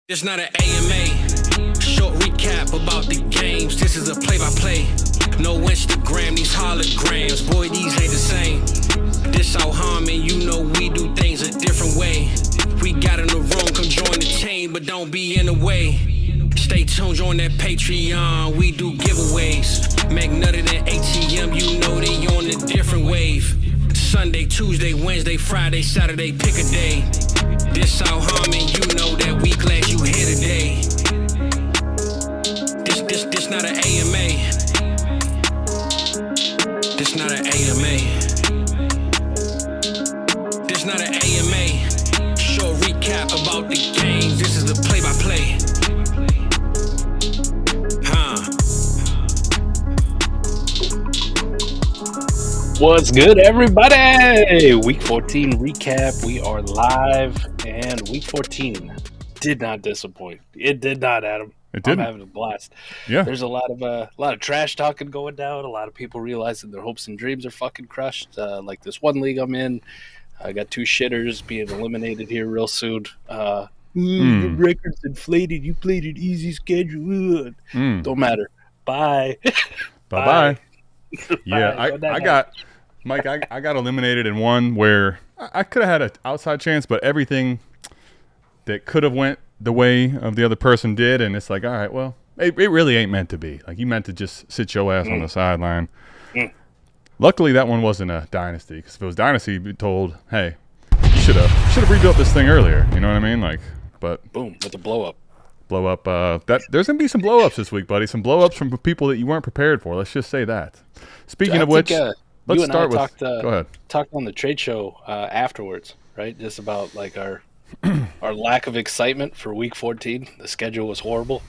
It's not an AMA, short recap about the games. This is a play-by-play. No Instagram, these holograms. Boy, these ain't the same. This South Harmon, you know we do things a different way. We got in the room, come join the team, but don't be in the way. Stay tuned, join that Patreon, we do giveaways. McNutted and ATM, you know they on a different wave. Sunday, Tuesday, Wednesday, Friday, Saturday, pick a day. This South Harmon, you know that we glad you here today. This not an AMA. This not an AMA. This not an AMA. Short recap about the games. This is the play-by-play. What's good, everybody? Week 14 recap. We are live, and Week 14 did not disappoint. It did not, Adam. It didn't. I'm having a blast. Yeah. There's a lot of trash talking going down. A lot of people realizing their hopes and dreams are fucking crushed. Like this one league I'm in, I got two shitters being eliminated here real soon. The record's inflated. You played an easy schedule. Don't matter. Bye. Bye. Yeah, I got Mike. I got eliminated in one where I could have had an outside chance, but everything that could have went the way of the other person did, and it's like, all right, well, it really ain't meant to be. Like, you meant to just sit your ass on the sideline. Luckily, that one wasn't a dynasty, because if it was dynasty, you'd be told, hey, you should have rebuilt this thing earlier. You know what I mean? Like, but boom with the blow up. There's gonna be some blow ups this week, buddy. Some blow ups from people that you weren't prepared for. Let's just say that. Speaking of which, let's start with. Go ahead. Talked on the trade show afterwards, right? Just about like our lack of excitement for Week 14. The schedule was horrible.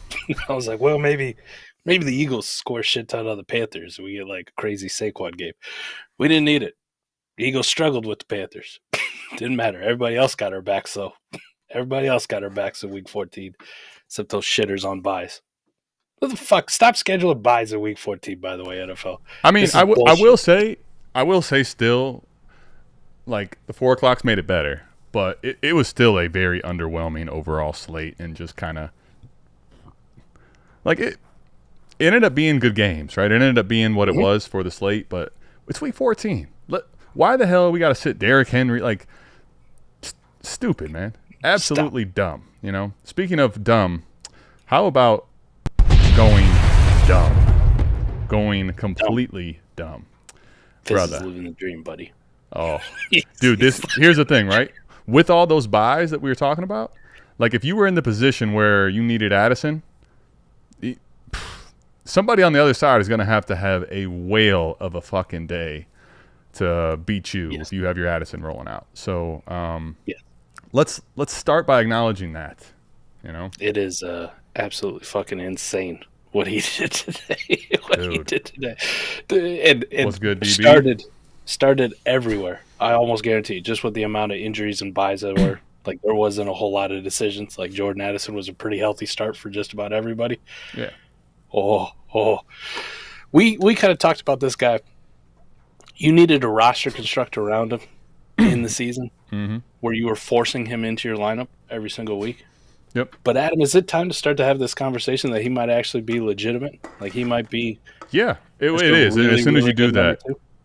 I was like, well, maybe the Eagles score a shit ton on the Panthers. We get like a crazy Saquon game. We didn't need it. The Eagles struggled with the Panthers. Didn't matter. Everybody else got our backs though. Everybody else got our backs in Week 14. Except those shitters on buys. What the fuck? Stop scheduling buys in Week 14, by the way, NFL. I mean, I will say still, like, the 4 o'clocks made it better, but it was still a very underwhelming overall slate, and just kind of, like, it ended up being good games, right? It ended up being what it was for the slate, but it's Week 14. Why the hell we got to sit Derrick Henry? Like, stupid, man. Absolutely dumb, you know? Speaking of dumb, how about going dumb? Going completely dumb. Brother. This is living the dream, buddy. Oh, dude, here's the thing, right? With all those buys that we were talking about, like, if you were in the position where you needed Addison, somebody on the other side is going to have a whale of a fucking day to beat you if you have your Addison rolling out. So, Let's start by acknowledging that, you know? It is absolutely fucking insane what he did today. And what's good, DB? Started everywhere. I almost guarantee you, just with the amount of injuries and buys that were, like, there wasn't a whole lot of decisions. Like, Jordan Addison was a pretty healthy start for just about everybody. Yeah. We kind of talked about this guy. You needed a roster construct around him in the season. Where you were forcing him into your lineup every single week. Yep. But Adam, is it time to start to have this conversation that he might actually be legitimate? Like, he might be. Yeah, it is. Really, as soon as you do that,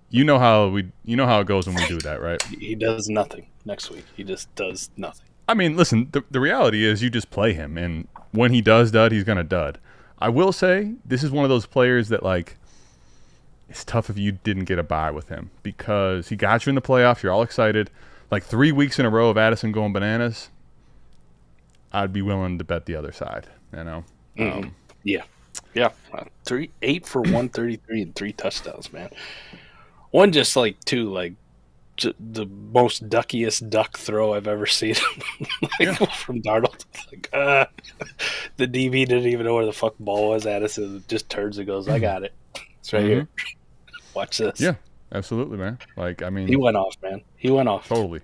you know how it goes when we do that, right? He does nothing next week. He just does nothing. I mean, listen, the reality is you just play him, and when he does dud, he's gonna dud. I will say this is one of those players that, like, it's tough if you didn't get a bye with him, because he got you in the playoffs. You're all excited. Like, 3 weeks in a row of Addison going bananas, I'd be willing to bet the other side, you know? Yeah. 8 for 133 and 3 touchdowns, man. One just, like, two, like, the most duckiest duck throw I've ever seen from Darnold. Like, the DB didn't even know where the fuck ball was. Addison just turns and goes, I got it. It's right here. Watch this. Yeah. Absolutely, man. Like, I mean, he went off, man. He went off. Totally.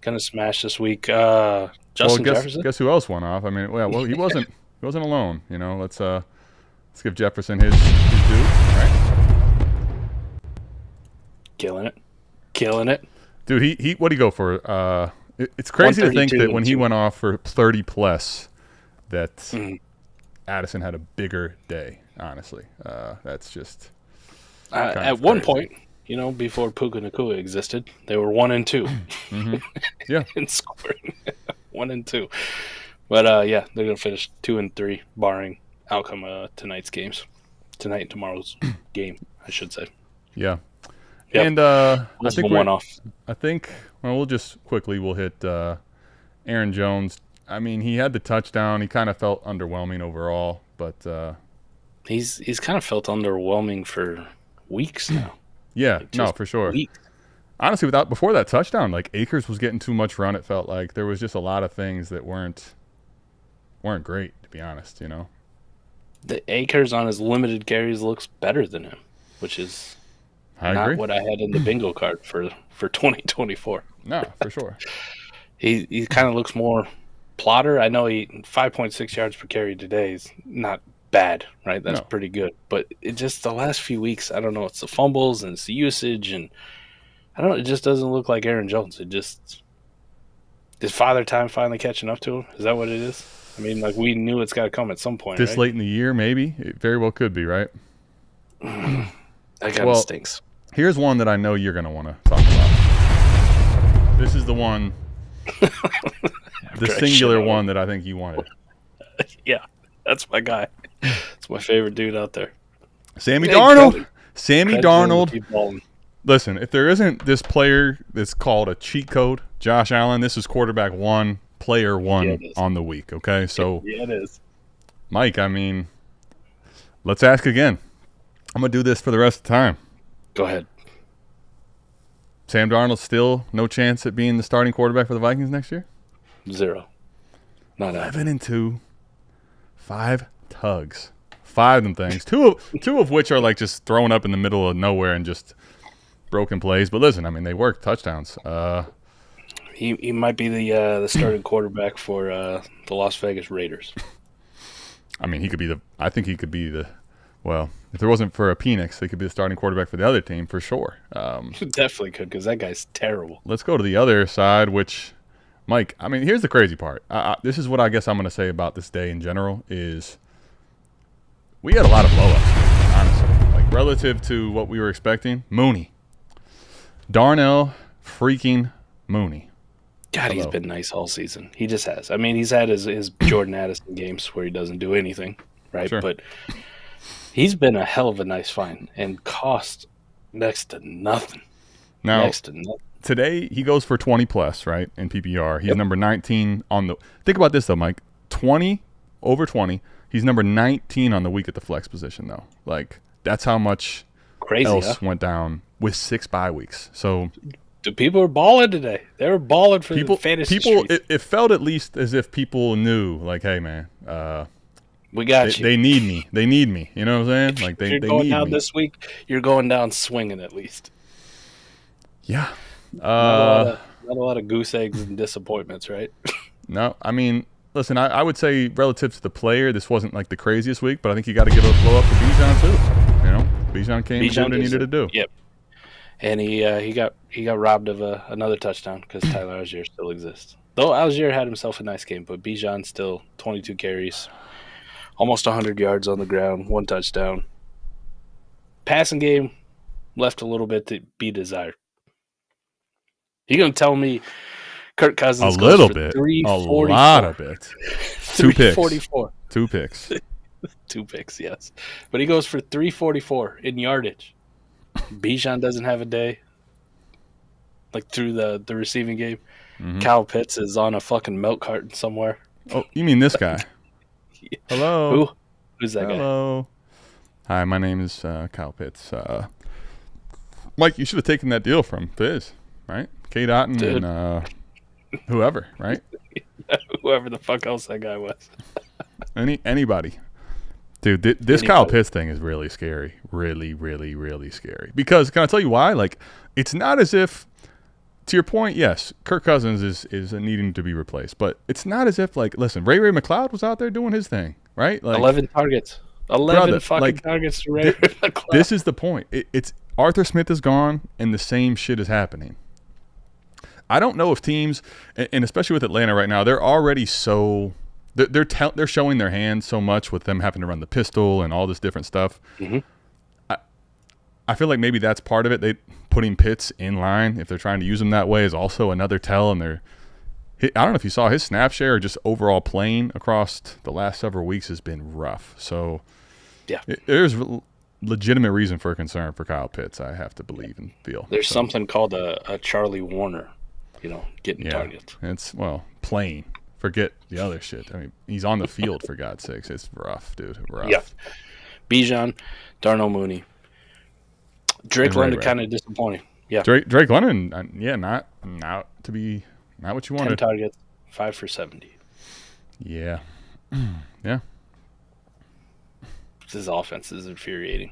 Kind of smashed this week. Justin Jefferson. Guess who else went off? I mean, well, he wasn't alone. You know, let's give Jefferson his due. Right? Killing it. Dude, he what'd he go for? It's crazy to think that when he went off for 30 plus, that Addison had a bigger day, honestly. That's just at one point, before Puka Nacua existed, they were 1-2. Mm-hmm. Yeah. in scoring. 1-2. But, they're going to finish 2-3, barring outcome tonight's games. Tonight and tomorrow's game, I should say. Yeah. Yep. And I think we'll just quickly hit Aaron Jones. I mean, he had the touchdown. He kind of felt underwhelming overall, but he's kind of felt underwhelming for weeks now. Yeah, no, for sure. Weeks. Honestly, before that touchdown, like Akers was getting too much run. It felt like there was just a lot of things that weren't great, to be honest. The Akers on his limited carries looks better than him, which is not what I had in the bingo card for 2024. No, for sure. He kind of looks more plotter. I know 5.6 yards per carry today is not bad, right? That's pretty good. But it just the last few weeks, I don't know. It's the fumbles and it's the usage, and I don't know. It just doesn't look like Aaron Jones. Is Father Time finally catching up to him? Is that what it is? I mean, like we knew it's got to come at some point. This right? late in the year, maybe it very well could be, right? That kind of stinks. Here's one that I know you're going to want to talk about. This is the one, the singular one that I think you wanted. Yeah, that's my guy. It's my favorite dude out there. Sammy Darnold. Sammy Darnold. Listen, if there isn't this player that's called a cheat code, Josh Allen, this is quarterback one, player one on the week, okay? So, yeah, it is. Mike, I mean, let's ask again. I'm going to do this for the rest of the time. Go ahead. Sam Darnold still no chance at being the starting quarterback for the Vikings next year? 0. Not 11-2. 5 tugs. 5 of them things. Two of which are like just thrown up in the middle of nowhere and just broken plays. But listen, I mean, they work touchdowns. He might be the starting quarterback for the Las Vegas Raiders. I mean, I think he could be the. Well, if there wasn't for a Penix, he could be the starting quarterback for the other team for sure. Definitely could, because that guy's terrible. Let's go to the other side, which, Mike, I mean, here's the crazy part. This is what I guess I'm going to say about this day in general is we had a lot of blow-ups, honestly. Like, relative to what we were expecting, Mooney. Darnell freaking Mooney. God, he's been nice all season. He just has. I mean, he's had his Jordan Addison games where he doesn't do anything, right? Sure. But he's been a hell of a nice find and cost next to nothing. Now, today he goes for 20+, right, in PPR. He's number 19 on the – think about this, though, Mike. 20, over 20. He's number 19 on the week at the flex position, though. Like, that's how much went down with 6 bye weeks. So – the people are balling today. They were balling for the fantasy streets. It felt at least as if people knew, like, hey, man, we got you. They need me. They need me. You know what I'm saying? Like they you're going down this week, you're going down swinging at least. Yeah. Not a lot of goose eggs and disappointments, right? No, I mean, listen, I would say relative to the player, this wasn't like the craziest week, but I think you got to give a blow up to Bijan too. Bijan came and did what he needed to do. Yep. And he got robbed of another touchdown because Tyler Algier still exists. Though Algier had himself a nice game, but Bijan still 22 carries, almost 100 yards on the ground, 1 touchdown. Passing game left a little bit to be desired. You gonna tell me Kirk Cousins a little bit, a lot of it, 2 picks, 2 picks, 2 picks, yes. But he goes for 344 in yardage. Bijan doesn't have a day, like through the receiving game. Mm-hmm. Kyle Pitts is on a fucking milk carton somewhere. Oh, you mean this guy? Yeah. Hello. Who's that guy? Hello. Hi, my name is Kyle Pitts. Mike, you should have taken that deal from Fizz, right? K. Dotton and whoever, right? Whoever the fuck else that guy was. Anybody. Dude, this Kyle Pitts thing is really scary. Really, really, really scary. Because, can I tell you why? Like, it's not as if, to your point, yes, Kirk Cousins is needing to be replaced. But it's not as if, like, listen, Ray McLeod was out there doing his thing, right? Like, 11 targets. 11 fucking targets to Ray McLeod. This is the point. It's Arthur Smith is gone, and the same shit is happening. I don't know if teams, and especially with Atlanta right now, they're already so they're showing their hand so much with them having to run the pistol and all this different stuff. Mm-hmm. I feel like maybe that's part of it. They putting Pitts in line if they're trying to use him that way is also another tell. And I don't know if you saw his snap share or just overall playing across the last several weeks has been rough. So yeah, there's legitimate reason for concern for Kyle Pitts. I have to believe and feel. There's something called a Charlie Warner, getting targets. It's playing. Forget the other shit. I mean, he's on the field for God's sakes. It's rough, dude. Rough. Yeah. Bijan, Darnell Mooney. Drake London kind of disappointing. Yeah. Drake London, not what you wanted. 10 targets, 5 for 70. Yeah. Yeah. This offense is infuriating.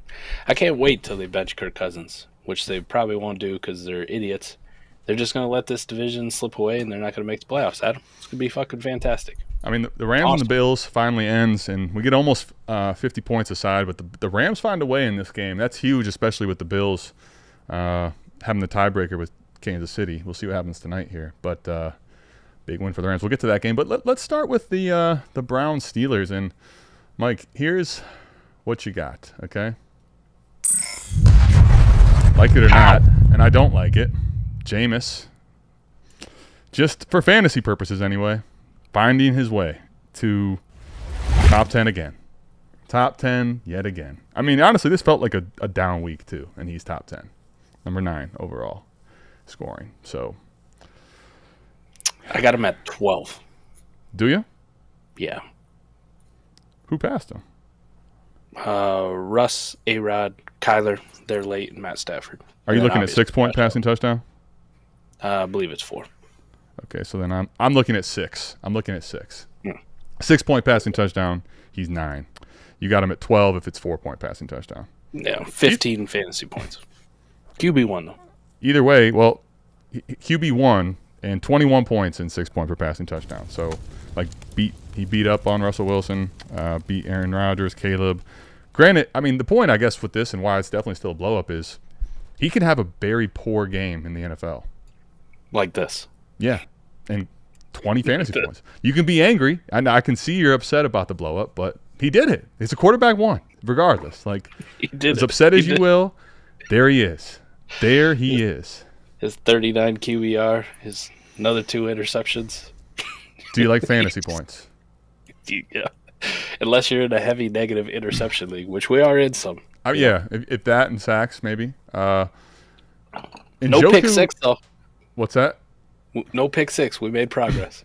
I can't wait till they bench Kirk Cousins, which they probably won't do because they're idiots. They're just going to let this division slip away, and they're not going to make the playoffs, Adam. It's going to be fucking fantastic. I mean, the Rams and the Bills finally ends, and we get almost 50 points aside, but the Rams find a way in this game. That's huge, especially with the Bills having the tiebreaker with Kansas City. We'll see what happens tonight here, but big win for the Rams. We'll get to that game, but let's start with the Browns Steelers. And Mike, here's what you got, okay? Like it or not, and I don't like it, Jameis, just for fantasy purposes anyway, finding his way to top 10 again. Top 10 yet again. I mean, honestly, this felt like a down week too, and he's top 10. Number 9 overall scoring. So I got him at 12. Do you? Yeah. Who passed him? Russ, A-Rod, Kyler, they're late, and Matt Stafford. Are you looking at 6-point passing touchdown? I believe it's 4. Okay, so then I'm looking at 6. I'm looking at 6. Hmm. 6-point passing touchdown, he's 9. You got him at 12 if it's 4-point passing touchdown. Yeah, 15 fantasy points. QB1, though. Either way, well, QB1 and 21 points and 6 points per passing touchdown. So, he beat up on Russell Wilson, beat Aaron Rodgers, Caleb. Granted, I mean, the point, I guess, with this and why it's definitely still a blow-up is he can have a very poor game in the NFL. Like this. Yeah, and 20 fantasy points. You can be angry, and I can see you're upset about the blow-up, but he did it. It's a quarterback one, regardless. He did as upset as you will, there he is. There he is. His 39 QBR, his another 2 interceptions. Do you like fantasy points? Yeah. Unless you're in a heavy negative interception league, which we are in some. Yeah, if that and sacks, maybe. No pick 6, though. What's that? No pick 6. We made progress.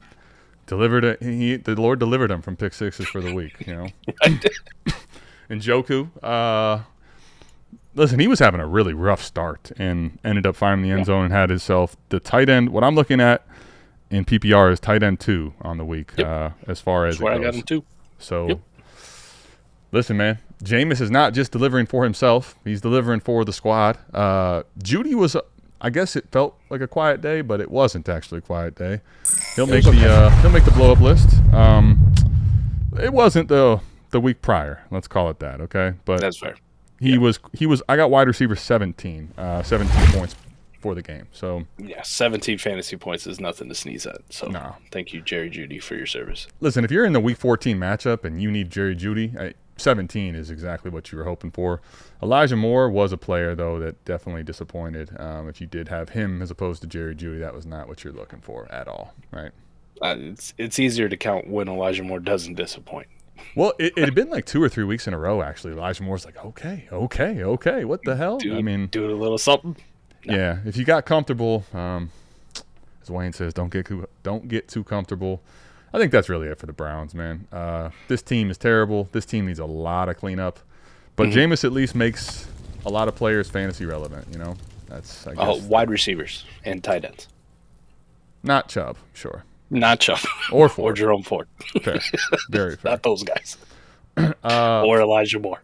Delivered it. The Lord delivered him from pick 6s for the week, Right. And Njoku, listen, he was having a really rough start and ended up finding the end zone and had himself the tight end. What I'm looking at in PPR is tight end 2 on the week, as far as That's where it goes. I got him too. So, listen, man, Jameis is not just delivering for himself; he's delivering for the squad. Judy was, I guess, it felt like a quiet day, but it wasn't actually a quiet day. He'll make the blow up list. It wasn't the week prior. Let's call it that, okay? But that's fair. He was. I got wide receiver 17 points for the game. So yeah, 17 fantasy points is nothing to sneeze at. So no. Thank you, Jerry Jeudy, for your service. Listen, if you're in the week 14 matchup and you need Jerry Jeudy, 17 is exactly what you were hoping for. Elijah Moore was a player, though, that definitely disappointed. If you did have him as opposed to Jerry Jeudy, that was not what you're looking for at all, right? It's easier to count when Elijah Moore doesn't disappoint. Well, it had been like 2 or 3 weeks in a row, actually. Elijah Moore's like, okay, what the hell? Doing a little something. No. Yeah, if you got comfortable, as Wayne says, don't get too comfortable. I think that's really it for the Browns, man. This team is terrible. This team needs a lot of cleanup. But Jameis at least makes a lot of players fantasy relevant, That's, I guess. Wide receivers and tight ends. Not Chubb, sure. Not Chubb. Or Ford. Or Jerome Ford. Fair. Very fair. Not those guys. Or Elijah Moore.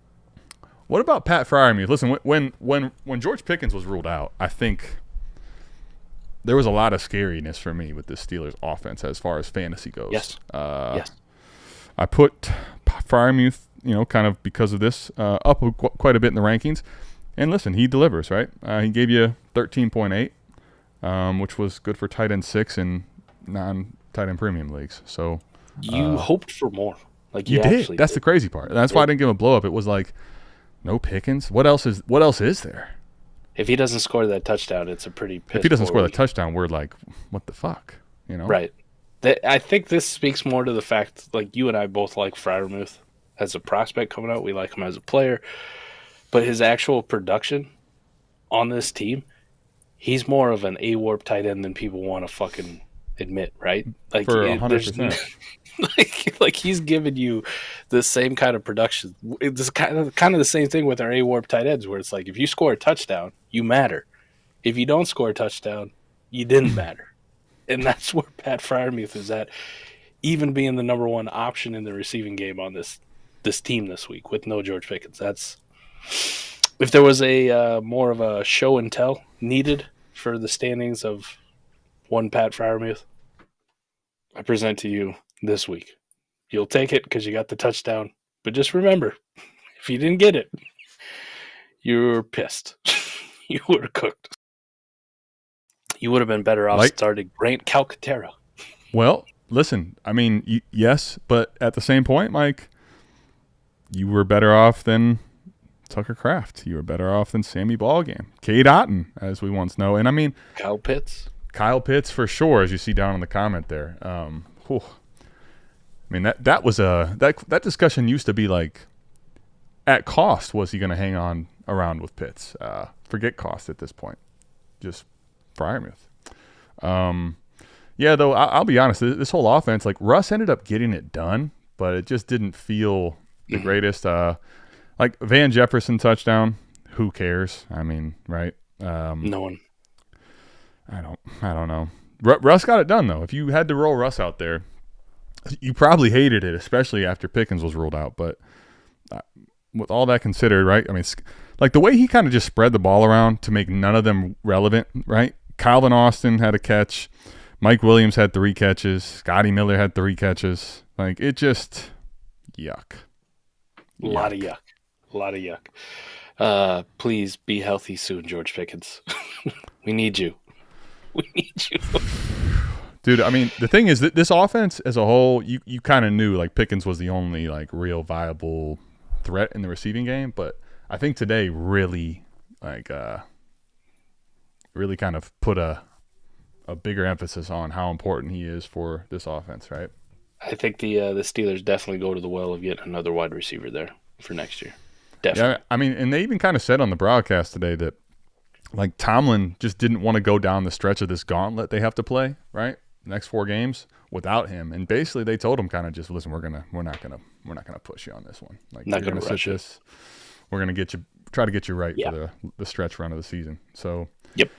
What about Pat Freiermuth? Listen, when George Pickens was ruled out, I think there was a lot of scariness for me with this Steelers offense as far as fantasy goes. Yes. Yes. I put Freiermuth, kind of because of this, up quite a bit in the rankings. And listen, he delivers, right? He gave you 13.8, which was good for tight end 6 in non-tight end premium leagues. So You hoped for more. Like You you did. That's the crazy part. And that's why I didn't give him a blow up. It was like, no Pickens. What else is there? If he doesn't score that touchdown, it's a pretty piss. If he doesn't score that touchdown, we're like, what the fuck? You know? Right. I think this speaks more to the fact, like, you and I both like Freiermuth as a prospect coming out. We like him as a player. But his actual production on this team, he's more of an A-Warp tight end than people want to fucking admit, right? Like, For 100%. like he's giving you the same kind of production. It's kind of the same thing with our A-Warp tight ends, where it's like, if you score a touchdown, you matter. If you don't score a touchdown, you didn't matter. And that's where Pat Freiermuth is at, even being the number one option in the receiving game on this team this week with no George Pickens. That's if there was a more of a show and tell needed for the standings of one Pat Freiermuth, I present to you this week. You'll take it because you got the touchdown, but just remember, if you didn't get it, you're pissed. You were cooked. You would have been better off starting Grant Calcaterra. Well, listen, I mean, yes, but at the same point, Mike, you were better off than Tucker Kraft. You were better off than Sammy Ballgame. Cade Otton, as we once know. And I mean, Kyle Pitts for sure, as you see down in the comment there. I mean, that discussion used to be like, at cost, was he going to hang on around with Pitts? Forget cost at this point. Just Freiermuth. Yeah, though, I'll be honest, this whole offense, like, Russ ended up getting it done, but it just didn't feel the greatest. Like, Van Jefferson touchdown, who cares? I mean, right? No one. I don't know. Russ got it done, though. If you had to roll Russ out there, you probably hated it, especially after Pickens was ruled out. But with all that considered, right? I mean, like, the way he kind of just spread the ball around to make none of them relevant, right? Calvin Austin had a catch. Mike Williams had 3 catches. Scotty Miller had 3 catches. Like, it just, yuck. A lot of yuck. Please be healthy soon, George Pickens. We need you. We need you. Dude, I mean, the thing is that this offense as a whole, you kind of knew, like, Pickens was the only, like, real viable threat in the receiving game. But I think today really, like, really kind of put a bigger emphasis on how important he is for this offense, right? I think the Steelers definitely go to the well of getting another wide receiver there for next year. Definitely. Yeah, I mean, and they even kind of said on the broadcast today that, like, Tomlin just didn't want to go down the stretch of this gauntlet they have to play, right? Next 4 games without him, and basically they told him kind of just, listen, we're not gonna push you on this one. Like, not you're gonna rush this. We're gonna try to get you right for the stretch run of the season. So, yep.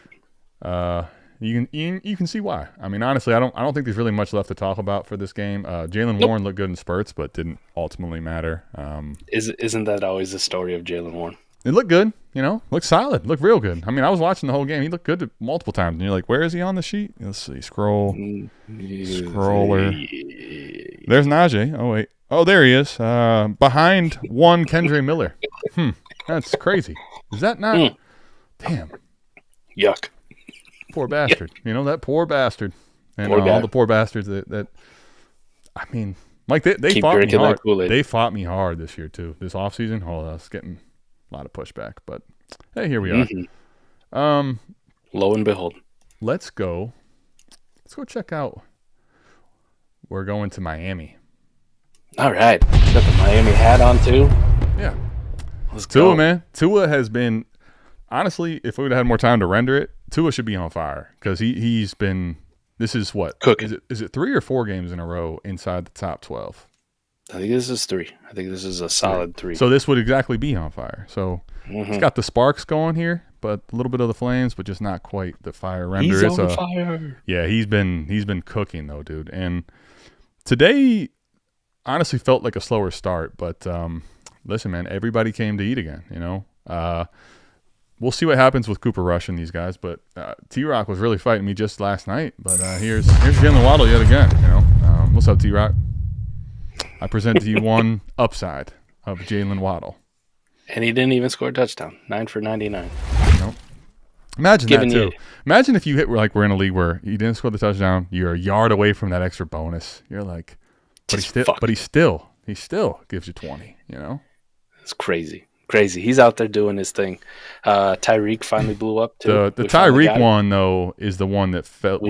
You can see why. I mean, honestly, I don't think there's really much left to talk about for this game. Jaylen Warren looked good in spurts, but didn't ultimately matter. Isn't that always the story of Jaylen Warren? It looked good, looked solid, looked real good. I mean, I was watching the whole game. He looked good multiple times, and you're like, where is he on the sheet? Let's see, scroller. There's Najee. Oh wait, there he is. Behind one Kendre Miller. That's crazy. Is that not? Damn. Yuck. Poor bastard. That poor bastard. And poor all the poor bastards that I mean, like, they fought me hard. They fought me hard this year too. This offseason. I was getting a lot of pushback. But hey, here we are. Mm-hmm. Lo and behold. Let's go check out. We're going to Miami. All right. Got the Miami hat on too? Yeah. Let's go. Tua, man. Tua has been, honestly, if we would have had more time to render it, Tua should be on fire because he's been. This is what cooking. Is it 3 or 4 games in a row inside the top 12? I think this is 3. I think this is a solid 3. So this would exactly be on fire. So It's got the sparks going here, but a little bit of the flames, but just not quite the fire render. He's on fire. Yeah, he's been cooking though, dude. And today, honestly, felt like a slower start. But listen, man, everybody came to eat again. We'll see what happens with Cooper Rush and these guys, but T-Rock was really fighting me just last night. But here's Jalen Waddle yet again. What's up, T-Rock? I present to you one upside of Jalen Waddle, and he didn't even score a touchdown. 9 for 99. Nope. Imagine that too. Imagine if you we're in a league where you didn't score the touchdown, you're a yard away from that extra bonus. You're like, But he still gives you 20. You know, it's crazy. He's out there doing his thing. Tyreek finally blew up too. The Tyreek one though is the one that felt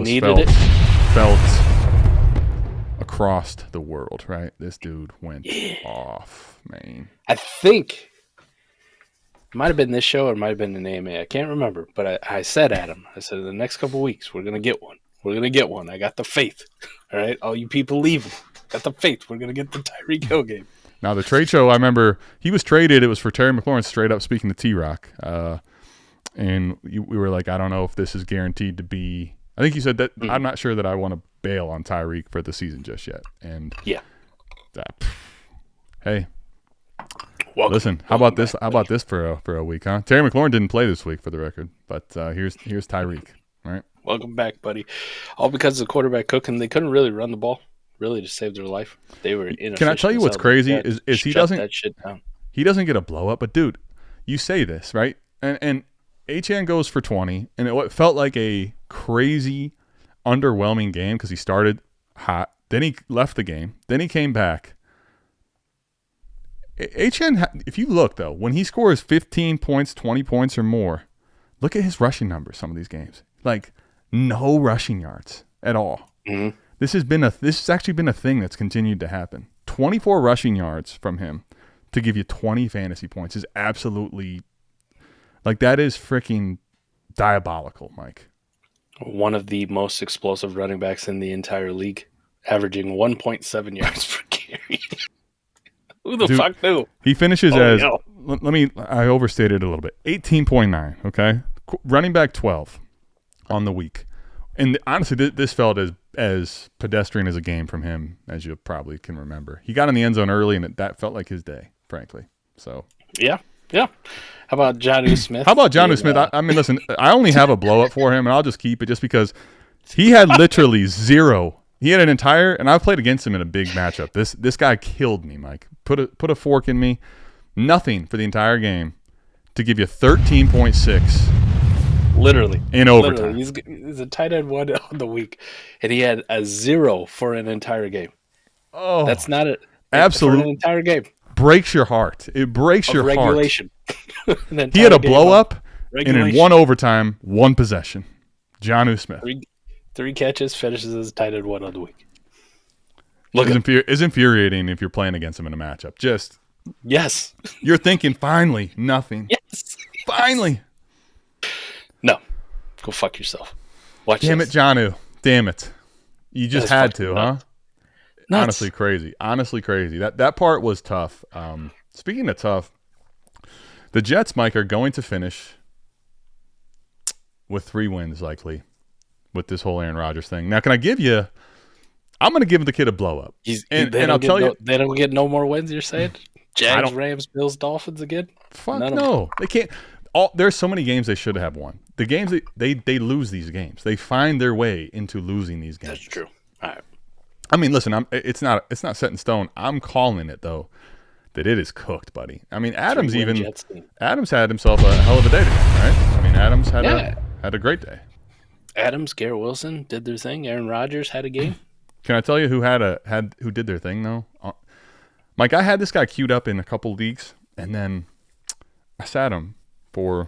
across the world, right? This dude went off, man. I think it might have been this show or it might have been an AMA. I can't remember, but I said, Adam, in the next couple of weeks, we're going to get one. We're going to get one. I got the faith. All right? All you people leaving. Got the faith. We're going to get the Tyreek Hill game. Now, the trade show, I remember he was traded. It was for Terry McLaurin, straight up speaking to T-Rock. And we were like, I don't know if this is guaranteed to be. I think you said that I'm not sure that I want to bail on Tyreek for the season just yet. And hey, listen, how about this? How about this for a week, huh? Terry McLaurin didn't play this week for the record, but here's Tyreek. All right, welcome back, buddy. All because of the quarterback cooking. They couldn't really run the ball, really, to save their life. They were inefficient. Can I tell you what's crazy? Is he doesn't that shit down. He doesn't get a blow up, but dude, you say this right, and HN goes for 20, and it felt like a crazy, underwhelming game because he started hot, then he left the game, then he came back. HN, if you look though, when he scores 15 points, 20 points or more, look at his rushing numbers. Some of these games, like no rushing yards at all. Mm-hmm. This has actually been a thing that's continued to happen. 24 rushing yards from him to give you 20 fantasy points is absolutely, like, that is freaking diabolical, Mike. One of the most explosive running backs in the entire league, averaging 1.7 yards per carry. Who the fuck knew? He finishes I overstated it a little bit. 18.9, okay? Running back 12 on the week. And honestly, this felt as pedestrian as a game from him as you probably can remember. He got in the end zone early, and that felt like his day, frankly. So yeah. How about Jonnu Smith? Smith? I mean, listen, I only have a blow up for him, and I'll just keep it just because he had literally zero. He had an entire, and I've played against him in a big matchup. This guy killed me, Mike. Put a fork in me. Nothing for the entire game to give you 13.6. Literally. In overtime. He's a tight end one on the week, and he had a 0 for an entire game. Oh, that's not it. Absolutely. For an entire game. Breaks your heart. It breaks your regulation. Heart. He had a blow up, and in one overtime, one possession. Jonnu Smith. Three catches, finishes as tight end one on the week. It's infuriating if you're playing against him in a matchup. Just yes, you're thinking finally nothing. Yes, finally. No, go fuck yourself. Damn it, Jonnu. Damn it. You just had to, nuts. Huh? Nuts. Honestly crazy. That part was tough. Speaking of tough, the Jets, Mike, are going to finish with 3 wins likely with this whole Aaron Rodgers thing. Now, can I give you? I'm going to give the kid a blow up. And I'll tell you, they don't get no more wins. You're saying Jags, Rams, Bills, Dolphins again? Fuck no, they can't. There's so many games they should have won. The games they lose these games. They find their way into losing these games. That's true. All right. I mean, listen, it's not set in stone. I'm calling it though that it is cooked, buddy. I mean, Adams had himself a hell of a day today, right? I mean, Adams had a great day. Adams, Garrett Wilson did their thing. Aaron Rodgers had a game. Can I tell you who did their thing though? Mike, I had this guy queued up in a couple leagues, and then I sat him for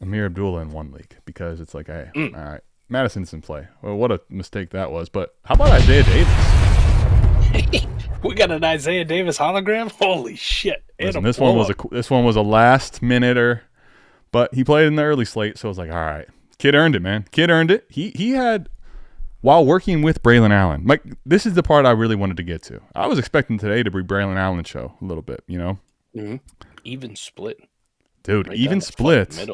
Amir Abdullah in one league because it's like, hey, all right, Madison's in play. Well, what a mistake that was. But how about Isaiah Davis? We got an Isaiah Davis hologram. Holy shit! Listen, this one was a last minuter, but he played in the early slate, so I was like, all right, kid earned it, man. Kid earned it. He had. While working with Braylon Allen, Mike, this is the part I really wanted to get to. I was expecting today to be Braylon Allen's show a little bit, you know? Mm-hmm. Even split. Dude, right, even split.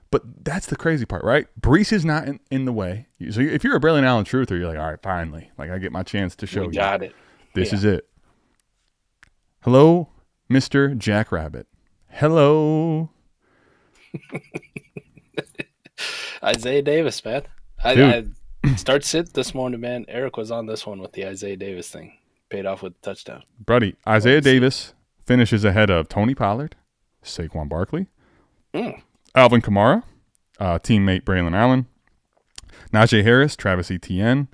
But that's the crazy part, right? Brees is not in the way. So if you're a Braylon Allen truther, you're like, all right, finally. Like, I get my chance to show you. Got it. This is it. Hello, Mr. Jackrabbit. Hello. Isaiah Davis, man. I start sit this morning, man. Eric was on this one with the Isaiah Davis thing. Paid off with a touchdown. Buddy, Isaiah Davis finishes ahead of Tony Pollard, Saquon Barkley, Alvin Kamara, teammate Braylon Allen, Najee Harris, Travis Etienne,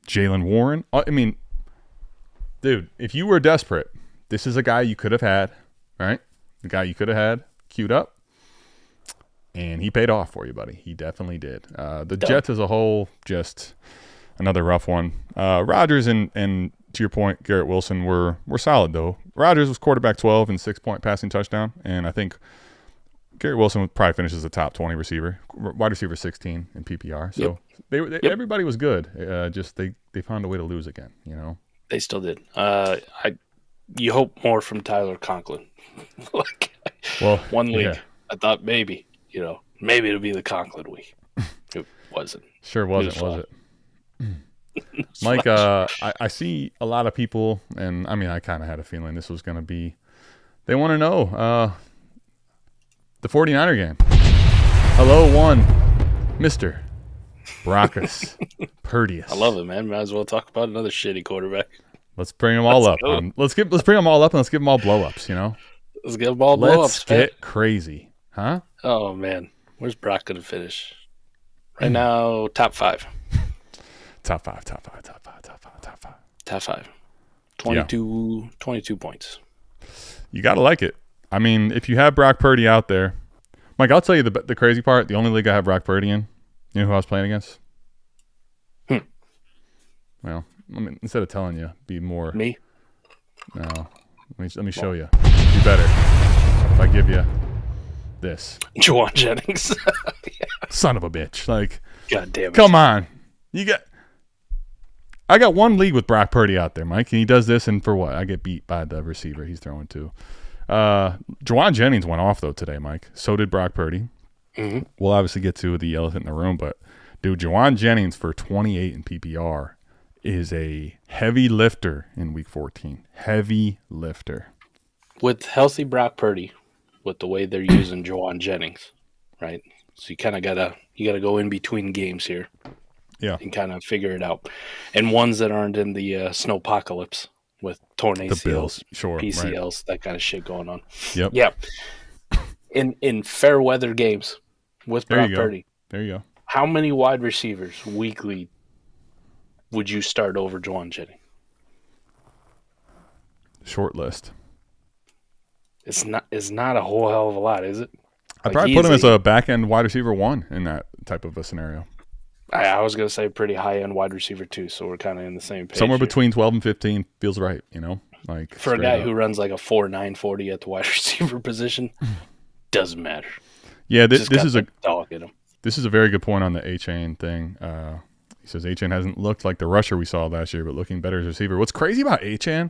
Jalen Warren. I mean, dude, if you were desperate, this is a guy you could have had, right? The guy you could have had queued up, and he paid off for you, buddy. He definitely did. The Jets as a whole, just another rough one. Rodgers and to your point, Garrett Wilson were solid, though. Rodgers was quarterback 12 and 6-point passing touchdown, and I think Garrett Wilson would probably finish as a top 20 receiver, wide receiver 16 in PPR. So everybody was good. Just they found a way to lose again, you know? They still did. You hope more from Tyler Conklin. One league. Yeah. I thought maybe it'll be the Conklin week. It wasn't. Sure wasn't, was it? Mike, I see a lot of people, and I mean, I kind of had a feeling this was going to be. They want to know the 49er game. Hello, Mr. Brockus Purdius. I love it, man. Might as well talk about another shitty quarterback. Let's bring them all up. Let's bring them all up, and let's give them all blow-ups, you know? Let's give them all blow-ups, Let's get crazy. Huh? Oh, man. Where's Brock going to finish? Right now, top 5. Top five. Top 5. 22 points. You got to like it. I mean, if you have Brock Purdy out there, Mike, I'll tell you the crazy part. The only league I have Brock Purdy in, you know who I was playing against? Well, instead of telling you, be more. Me? No. Let me show you. Be better if I give you this. Juwan Jennings. Yeah. Son of a bitch. Like, God damn it. Come on. I got one league with Brock Purdy out there, Mike, and he does this, and for what? I get beat by the receiver he's throwing to. Juwan Jennings went off, though, today, Mike. So did Brock Purdy. Mm-hmm. We'll obviously get to the elephant in the room, but, dude, Juwan Jennings for 28 in PPR is a heavy lifter in Week 14. Heavy lifter. With healthy Brock Purdy, with the way they're using Juwan Jennings, right? So you kind of gotta go in between games here. Yeah. And kind of figure it out. And ones that aren't in the snowpocalypse with torn ACLs, sure, PCLs, right. That kind of shit going on. Yep. Yeah. In fair weather games with Brock Purdy. There you go. How many wide receivers weekly would you start over Juwan Jennings? Short list. It's not a whole hell of a lot, is it? I'd probably put him as a back-end wide receiver 1 in that type of a scenario. I was going to say pretty high-end wide receiver 2, so we're kind of in the same page. Somewhere between 12 and 15 feels right, you know? Like for a guy who runs like a 4.9 40 at the wide receiver position, doesn't matter. Yeah, this is a dog in him. This is a very good point on the A-Chain thing. He says A-Chain hasn't looked like the rusher we saw last year, but looking better as a receiver. What's crazy about A-Chain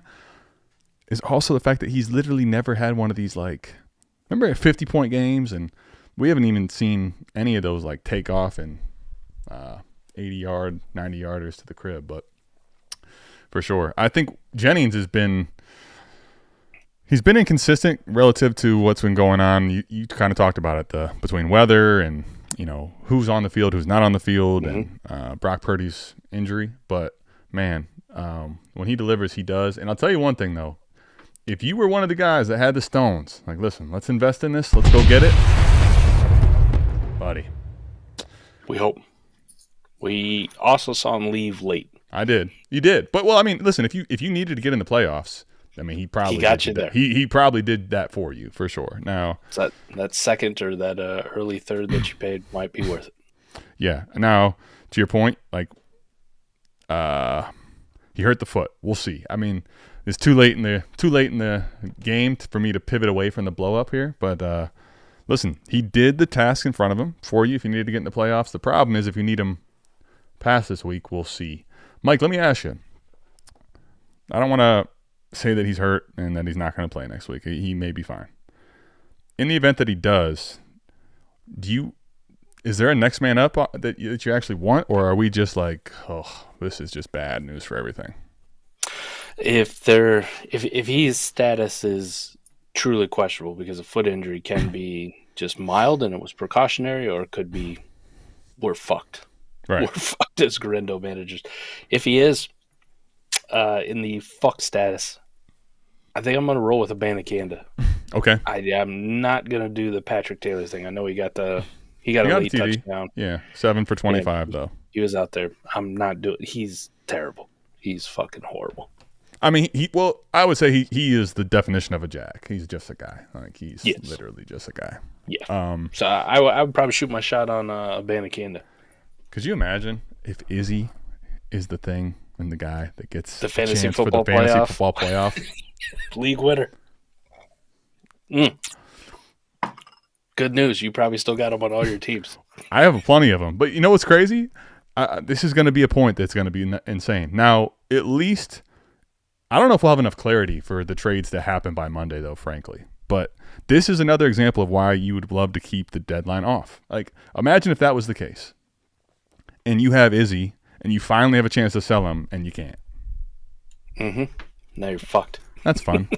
is also the fact that he's literally never had one of these, like, remember at 50-point games, and we haven't even seen any of those, like, take off and 80-yard, 90-yarders to the crib. But for sure, I think Jennings he's been inconsistent relative to what's been going on. You kind of talked about it, between weather and, you know, who's on the field, who's not on the field, and Brock Purdy's injury. But, man, when he delivers, he does. And I'll tell you one thing, though. If you were one of the guys that had the stones, like, listen, let's invest in this. Let's go get it. Buddy. We hope. We also saw him leave late. I did. You did. But, well, I mean, listen, if you needed to get in the playoffs, I mean, he probably got you there. He probably did that for you, for sure. Now, so that second or that early third that you paid might be worth it. Yeah. Now, to your point, like, he hurt the foot. We'll see. I mean, it's too late in the game for me to pivot away from the blow up here. But listen, he did the task in front of him for you if you needed to get in the playoffs. The problem is if you need him past this week, we'll see. Mike, let me ask you. I don't want to say that he's hurt and that he's not going to play next week. He may be fine. In the event that he does, is there a next man up that you actually want, or are we just like, oh, this is just bad news for everything? If his status is truly questionable, because a foot injury can be just mild and it was precautionary, or it could be we're fucked. Right. We're fucked as Garendo managers. If he is in the fuck status, I think I'm going to roll with Abanikanda. Okay. I'm not going to do the Patrick Taylor thing. I know he got a late touchdown. Yeah, 7 for 25 though. He was out there. I'm not doing. He's terrible. He's fucking horrible. I mean, I would say he is the definition of a jack. He's just a guy. Like he's literally just a guy. Yeah. So I would probably shoot my shot on Abanikanda. Could you imagine if Izzy is the thing and the guy that gets the fantasy chance football for the fantasy playoff? football playoff? League winner. Good news. You probably still got him on all your teams. I have plenty of them. But you know what's crazy? This is going to be a point that's going to be insane. Now, at least, I don't know if we'll have enough clarity for the trades to happen by Monday, though, frankly. But this is another example of why you would love to keep the deadline off. Like, imagine if that was the case. And you have Izzy, and you finally have a chance to sell him, and you can't. Mm-hmm. Now you're fucked. That's fun.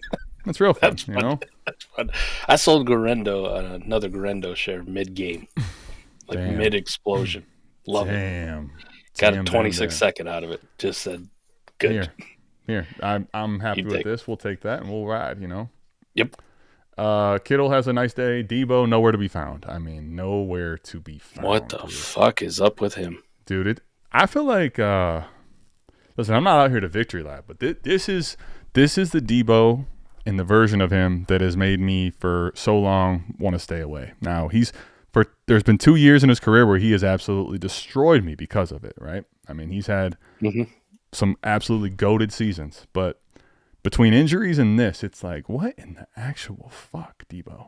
That's real fun, That's fun. you know? That's fun. I sold another Guarendo share mid-game. Like mid-explosion. Love it. Got a 26-second out of it. Just said, good. Here. I'm happy with this. We'll take that, and we'll ride, you know? Yep. Kittle has a nice day. Debo, nowhere to be found. I mean, nowhere to be found. What the fuck is up with him? Dude, I feel like, listen, I'm not out here to victory lap, but this is the Debo and the version of him that has made me for so long want to stay away. Now, there's been 2 years in his career where he has absolutely destroyed me because of it, right? I mean, he's had some absolutely goated seasons, but between injuries and this, it's like, what in the actual fuck, Debo?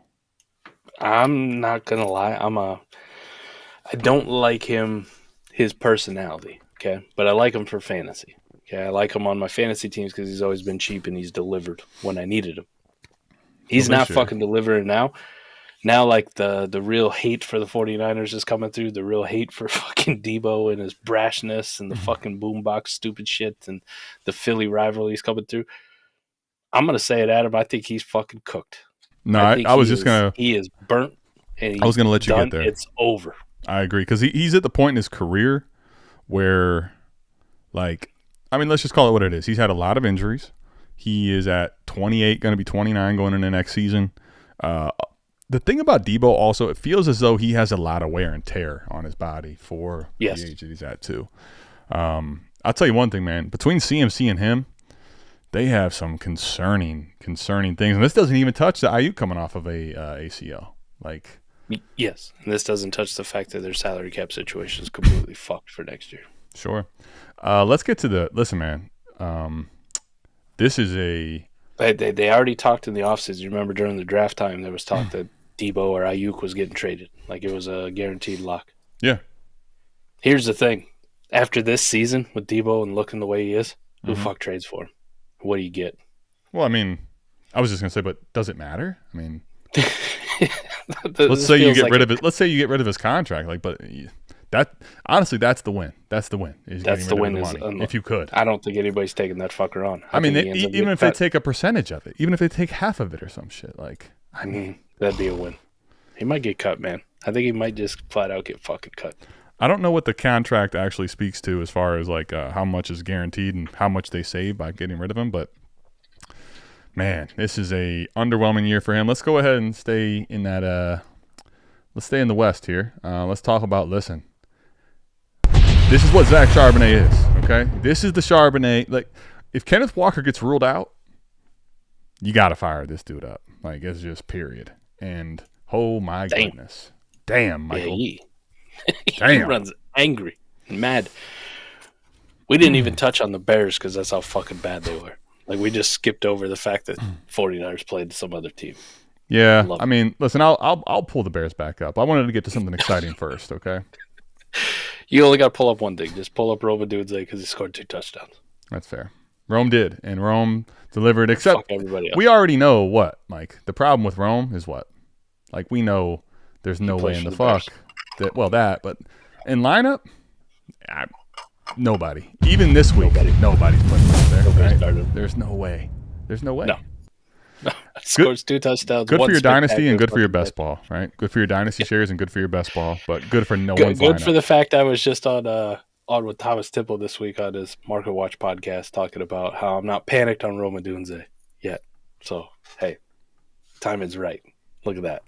I'm not going to lie. I don't like his personality, okay? But I like him for fantasy, okay? I like him on my fantasy teams because he's always been cheap and he's delivered when I needed him. He's not fucking delivering now. Now, like, the real hate for the 49ers is coming through, the real hate for fucking Debo and his brashness and the fucking boombox stupid shit and the Philly rivalry is coming through. I'm going to say it, Adam. I think he's fucking cooked. No, I was just going to... He is burnt, and I was going to let you get there. It's over. I agree, because he's at the point in his career where, like, I mean, let's just call it what it is. He's had a lot of injuries. He is at 28, going to be 29 going into next season. The thing about Debo also, it feels as though he has a lot of wear and tear on his body for the age that he's at, too. I'll tell you one thing, man. Between CMC and him, they have some concerning things. And this doesn't even touch the Ayuk coming off of a ACL. Like, yes, and this doesn't touch the fact that their salary cap situation is completely fucked for next year. Sure. Let's get to listen, man. This is a... They already talked in the offseason. You remember during the draft time, there was talk that Debo or Ayuk was getting traded. Like it was a guaranteed lock. Yeah. Here's the thing. After this season with Debo and looking the way he is, who the fuck trades for him? What do you get? Well, I mean, I was just going to say, but does it matter? I mean... let's say you get rid of it. Let's say you get rid of his contract. Like, but that honestly, that's the win. That's the win. That's the win. If you could, I don't think anybody's taking that fucker on. I mean, even if they take a percentage of it, even if they take half of it or some shit, like, I mean, that'd be a win. He might get cut, man. I think he might just flat out get fucking cut. I don't know what the contract actually speaks to as far as like how much is guaranteed and how much they save by getting rid of him, but. Man, this is a underwhelming year for him. Let's go ahead and stay in that. Let's stay in the West here. Let's talk about. Listen, this is what Zach Charbonet is. Okay, this is the Charbonet. Like, if Kenneth Walker gets ruled out, you got to fire this dude up. Like, it's just period. And oh my goodness, damn, Michael, he runs angry and mad. We didn't even touch on the Bears because that's how fucking bad they were. Like, we just skipped over the fact that 49ers played some other team. Yeah, I mean, listen, I'll pull the Bears back up. I wanted to get to something exciting first, okay? You only got to pull up one thing. Just pull up Rome Odunze because he scored 2 touchdowns. That's fair. Rome did, and Rome delivered, except everybody else. We already know what, Mike. The problem with Rome is what? Like, we know there's no way in the fuck that, but in lineup, nobody. Even this week, nobody's putting out there. Right? There's no way. No. Scores 2 touchdowns. Good for your dynasty and good for your best ball, right? Good for your dynasty shares and good for your best ball, but good for no one's lineup. Good for the fact I was just on with Thomas Tipple this week on his Market Watch podcast talking about how I'm not panicked on Rome Odunze yet. So, hey, timing's right. Look at that.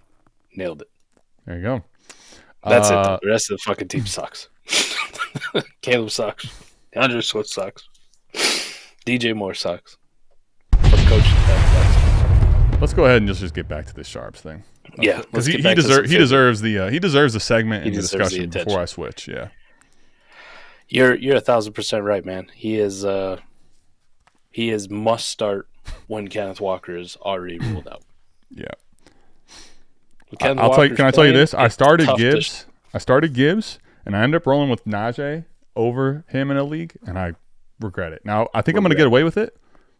Nailed it. There you go. That's it. The rest of the fucking team sucks. Caleb sucks. DeAndre Swift sucks. DJ Moore sucks. Let's go ahead and just get back to this Sharps thing. Yeah, because he deserves the segment and the discussion before I switch. Yeah, you're 1,000% right, man. He is must start when Kenneth Walker is already ruled out. Yeah. Can I tell you this? I started Gibbs, and I ended up rolling with Najee over him in a league, and I regret it. Now I think I'm going to get away with it,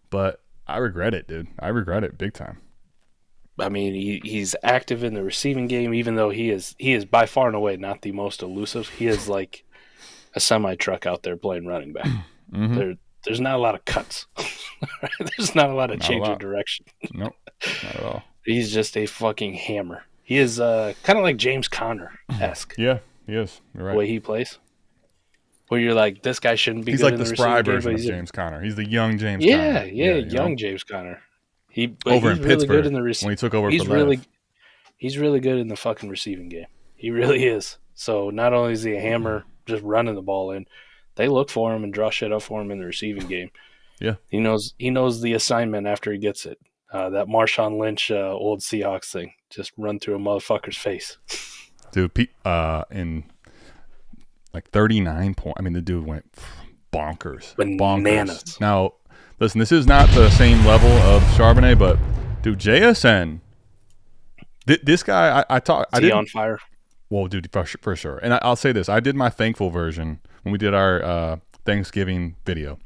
but I regret it, dude. I regret it big time. I mean, he's active in the receiving game, even though he is by far and away not the most elusive. He is like a semi-truck out there playing running back. Mm-hmm. There's not a lot of cuts. There's not a lot of change of direction. Nope, not at all. He's just a fucking hammer. He is kind of like James Conner-esque. Yeah, he is. You're right. The way he plays. Where you're like, this guy shouldn't be. He's good like in the spry version of James Conner. He's the young James Conner. Yeah, young James Conner. He's really Pittsburgh good in the when he took over he's for really, he's really good in the fucking receiving game. He really is. So not only is he a hammer just running the ball in, they look for him and draw shit up for him in the receiving game. Yeah. He knows the assignment after he gets it. That Marshawn Lynch old Seahawks thing. Just run through a motherfucker's face. Dude, in like 39 points. I mean, the dude went bonkers. Bananas. Bonkers. Now, listen, this is not the same level of Charbonet, but dude, JSN, this guy, I did on fire. Well, dude, for sure. And I'll say this: I did my thankful version when we did our Thanksgiving video.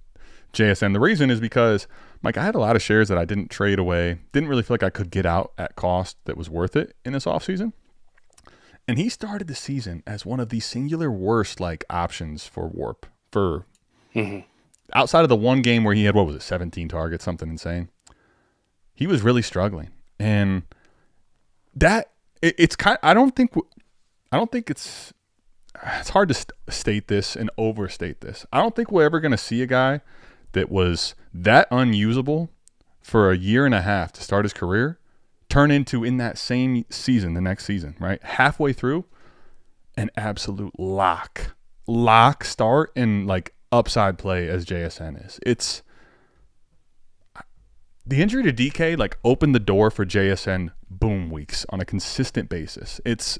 JSN. The reason is because, Mike, I had a lot of shares that I didn't trade away. Didn't really feel like I could get out at cost that was worth it in this offseason. And he started the season as one of the singular worst options for Warp for. Mm-hmm. Outside of the one game where he had, 17 targets, something insane. He was really struggling. And that it's I don't think it's hard to state this and overstate this. I don't think we're ever going to see a guy that was that unusable for a year and a half to start his career turn into, in that same season, the next season, right? Halfway through, an absolute lock start and upside play as JSN is. It's the injury to DK opened the door for JSN boom weeks on a consistent basis. It's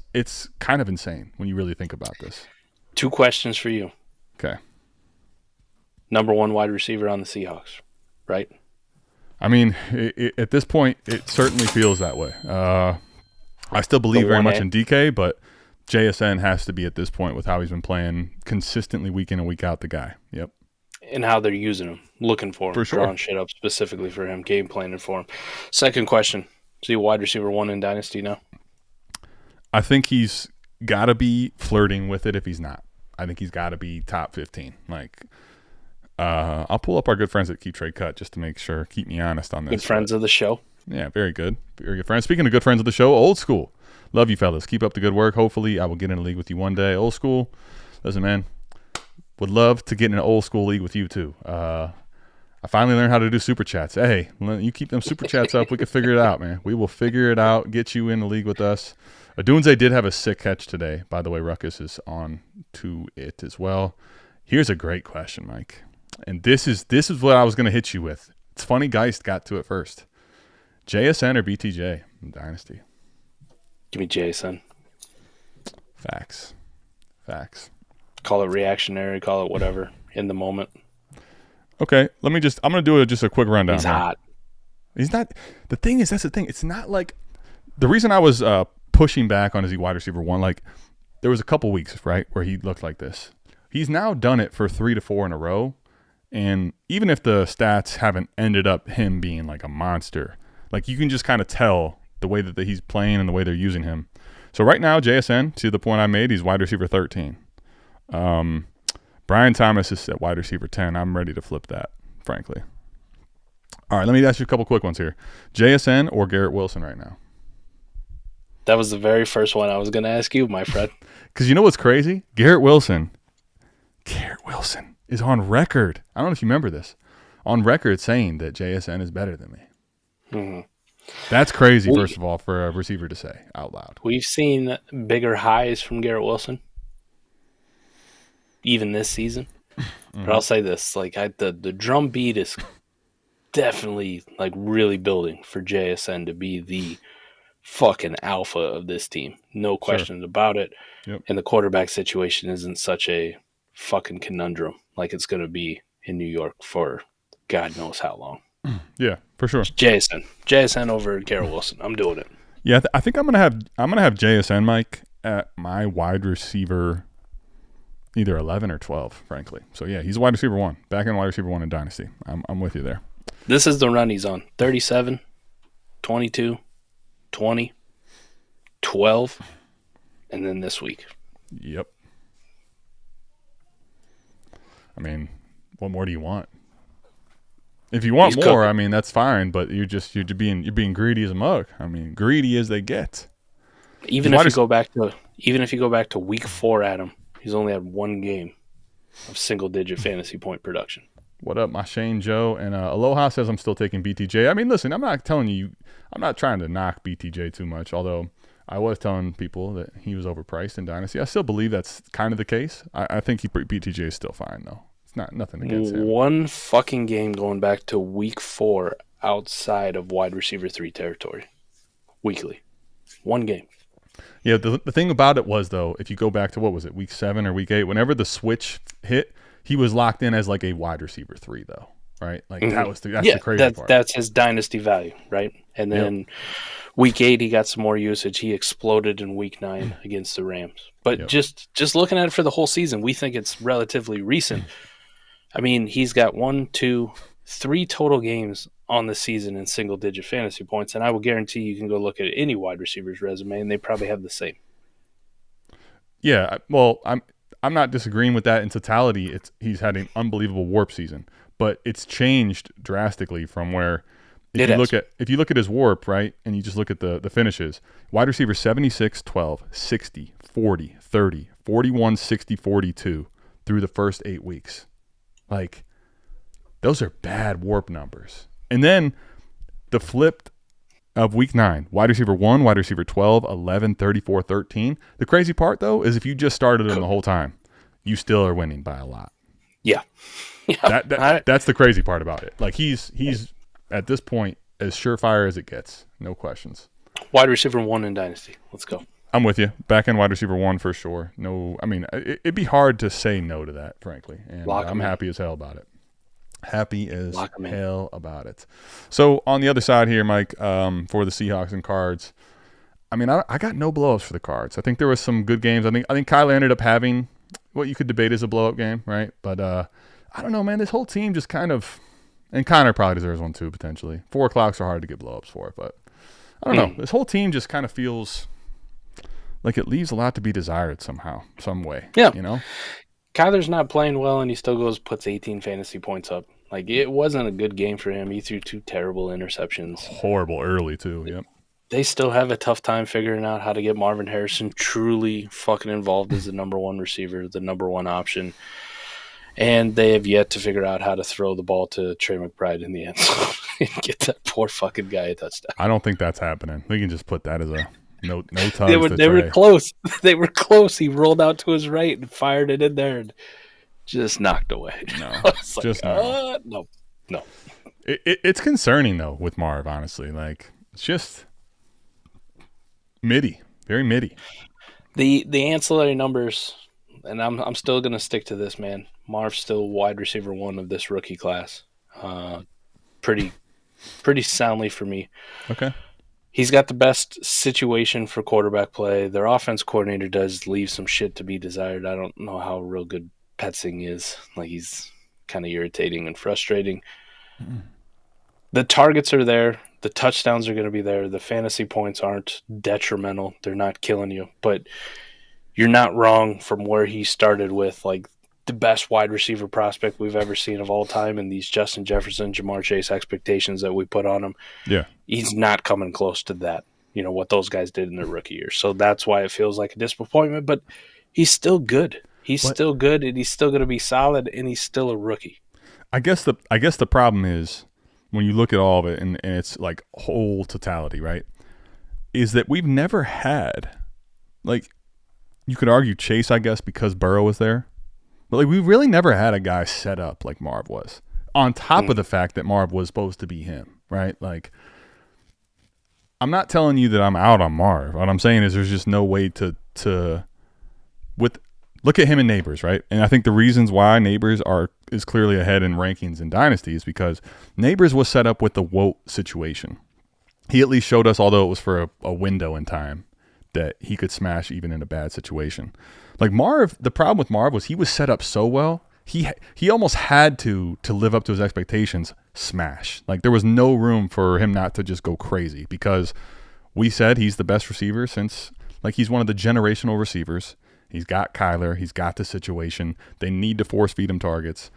kind of insane when you really think about this. 2 questions for you. Okay. Number 1 wide receiver on the Seahawks, right? I mean, at this point, it certainly feels that way. I still believe very much in DK, but JSN has to be at this point with how he's been playing consistently week in and week out, the guy. Yep. And how they're using him, looking for him, drawing shit up specifically for him, game planning for him. Second question, is he a wide receiver 1 in Dynasty now? I think he's got to be flirting with it if he's not. I think he's got to be top 15. I'll pull up our good friends at Keep Trade Cut just to make sure, keep me honest on this. Good friends of the show. Yeah, very good. Very good friends. Speaking of good friends of the show, Old School. Love you, fellas. Keep up the good work. Hopefully, I will get in a league with you one day. Old School. Listen, man, would love to get in an old school league with you, too. I finally learned how to do super chats. Hey, you keep them super chats up. We can figure it out, man. We will figure it out, get you in the league with us. Adunze did have a sick catch today. By the way, Ruckus is on to it as well. Here's a great question, Mike. And this is what I was going to hit you with. It's funny Geist got to it first. JSN or BTJ in Dynasty? Give me JSN. Facts. Call it reactionary, call it whatever, in the moment. Okay, I'm going to do a quick rundown. He's hot. He's not. The thing is, that's the thing. It's not like the reason I was pushing back on his wide receiver 1, there was a couple weeks, right, where he looked like this. He's now done it for 3 to 4 in a row. And even if the stats haven't ended up him being a monster, you can just kind of tell the way that he's playing and the way they're using him. So right now, JSN, to the point I made, he's wide receiver 13. Brian Thomas is at wide receiver 10. I'm ready to flip that, frankly. All right, let me ask you a couple quick ones here. JSN or Garrett Wilson right now? That was the very first one I was going to ask you, my friend. Because you know what's crazy? Garrett Wilson is on record. I don't know if you remember this. On record saying that JSN is better than me. Mm-hmm. That's crazy, first of all, for a receiver to say out loud. We've seen bigger highs from Garrett Wilson, even this season. Mm-hmm. But I'll say this: the drum beat is definitely like really building for JSN to be the fucking alpha of this team. No questions about it. Yep. And the quarterback situation isn't such a fucking conundrum like it's going to be in New York for God knows how long. Yeah, for sure. JSN over Garrett Wilson. I'm doing it. Yeah, I think I'm gonna have JSN, Mike, at my wide receiver, either 11 or 12, frankly. So yeah, he's a wide receiver 1, back end wide receiver 1 in Dynasty. I'm with you there. This is the run he's on: 37, 22, 20, 12, and then this week. Yep. I mean, what more do you want? If you want more, I mean, that's fine, but you're being greedy as a mug. I mean, greedy as they get. Even if you go back to week 4, Adam, he's only had 1 game of single-digit fantasy point production. What up, my Shane Joe? And Aloha says I'm still taking BTJ. I mean, listen, I'm not trying to knock BTJ too much, although I was telling people that he was overpriced in Dynasty. I still believe that's kind of the case. I think BTJ is still fine, though. Nothing against him. 1 fucking game going back to week 4 outside of wide receiver 3 territory. Weekly. 1 game. Yeah, the thing about it was, though, if you go back to, what was it, week 7 or week 8, whenever the switch hit, he was locked in as like a wide receiver 3, though, right? Like that's the crazy part. That's his dynasty value, right? And then week 8, he got some more usage. He exploded in week 9 against the Rams. But just looking at it for the whole season, we think it's relatively recent. I mean, he's got 1, 2, 3 total games on the season in single-digit fantasy points, and I will guarantee you can go look at any wide receiver's resume, and they probably have the same. Yeah, well, I'm not disagreeing with that in totality. He's had an unbelievable warp season, but it's changed drastically from where if you look at his warp, right, and you just look at the finishes, wide receiver 76, 12, 60, 40, 30, 41, 60, 42 through the first 8 weeks. Like, those are bad warp numbers. And then the flip of week 9, wide receiver 1, wide receiver 12, 11, 34, 13. The crazy part, though, is if you just started him the whole time, you still are winning by a lot. Yeah. That's the crazy part about it. Like, he's at this point as surefire as it gets. No questions. Wide receiver 1 in Dynasty. Let's go. I'm with you. Back end wide receiver 1 for sure. No, I mean, it'd be hard to say no to that, frankly. And I'm happy as hell about it. Happy as hell about it. So on the other side here, Mike, for the Seahawks and Cards, I mean, I got no blowups for the Cards. I think there was some good games. I think Kyler ended up having what you could debate as a blow-up game, right? But I don't know, man. This whole team just kind of, and Connor probably deserves one too, potentially. 4 o'clocks are hard to get blowups for, but I don't know. This whole team just kind of feels like it leaves a lot to be desired somehow, some way. Yeah. You know? Kyler's not playing well, and he still puts 18 fantasy points up. Like, it wasn't a good game for him. He threw 2 terrible interceptions. Horrible early, too. Yep. They still have a tough time figuring out how to get Marvin Harrison truly fucking involved as the number 1 receiver, the number 1 option. And they have yet to figure out how to throw the ball to Trey McBride in the end zone and get that poor fucking guy a touchdown. I don't think that's happening. We can just put that as a no touch. They were close. They were close. He rolled out to his right and fired it in there and just knocked away. No, just no. It's concerning though with Marv. Honestly, like it's just MIDI, very MIDI. The ancillary numbers, and I'm still gonna stick to this, man. Marv's still wide receiver 1 of this rookie class. Pretty soundly for me. Okay. He's got the best situation for quarterback play. Their offense coordinator does leave some shit to be desired. I don't know how real good Petzing is. Like, he's kind of irritating and frustrating. Mm-hmm. The targets are there. The touchdowns are going to be there. The fantasy points aren't detrimental. They're not killing you. But you're not wrong from where he started with, like, the best wide receiver prospect we've ever seen of all time, and these Justin Jefferson, Jamar Chase expectations that we put on him. Yeah. He's not coming close to that, what those guys did in their rookie year. So that's why it feels like a disappointment, but he's still good. Still good, and he's still going to be solid, and he's still a rookie. I guess the problem is when you look at all of it, and it's like whole totality, right, is that we've never had, like, you could argue Chase, I guess, because Burrow was there. But like, we really never had a guy set up like Marv was. on top of the fact that Marv was supposed to be him, right? Like, I'm not telling you that I'm out on Marv. What I'm saying is there's just no way to look at him and Neighbors, right? And I think the reasons why Neighbors is clearly ahead in rankings and Dynasty is because Neighbors was set up with the Wout situation. He at least showed us, although it was for a window in time, that he could smash even in a bad situation. Like Marv, the problem with Marv was he was set up so well, he almost had to live up to his expectations, smash. Like there was no room for him not to just go crazy because we said he's the best receiver since, like he's one of the generational receivers. He's got Kyler. He's got the situation. They need to force feed him targets.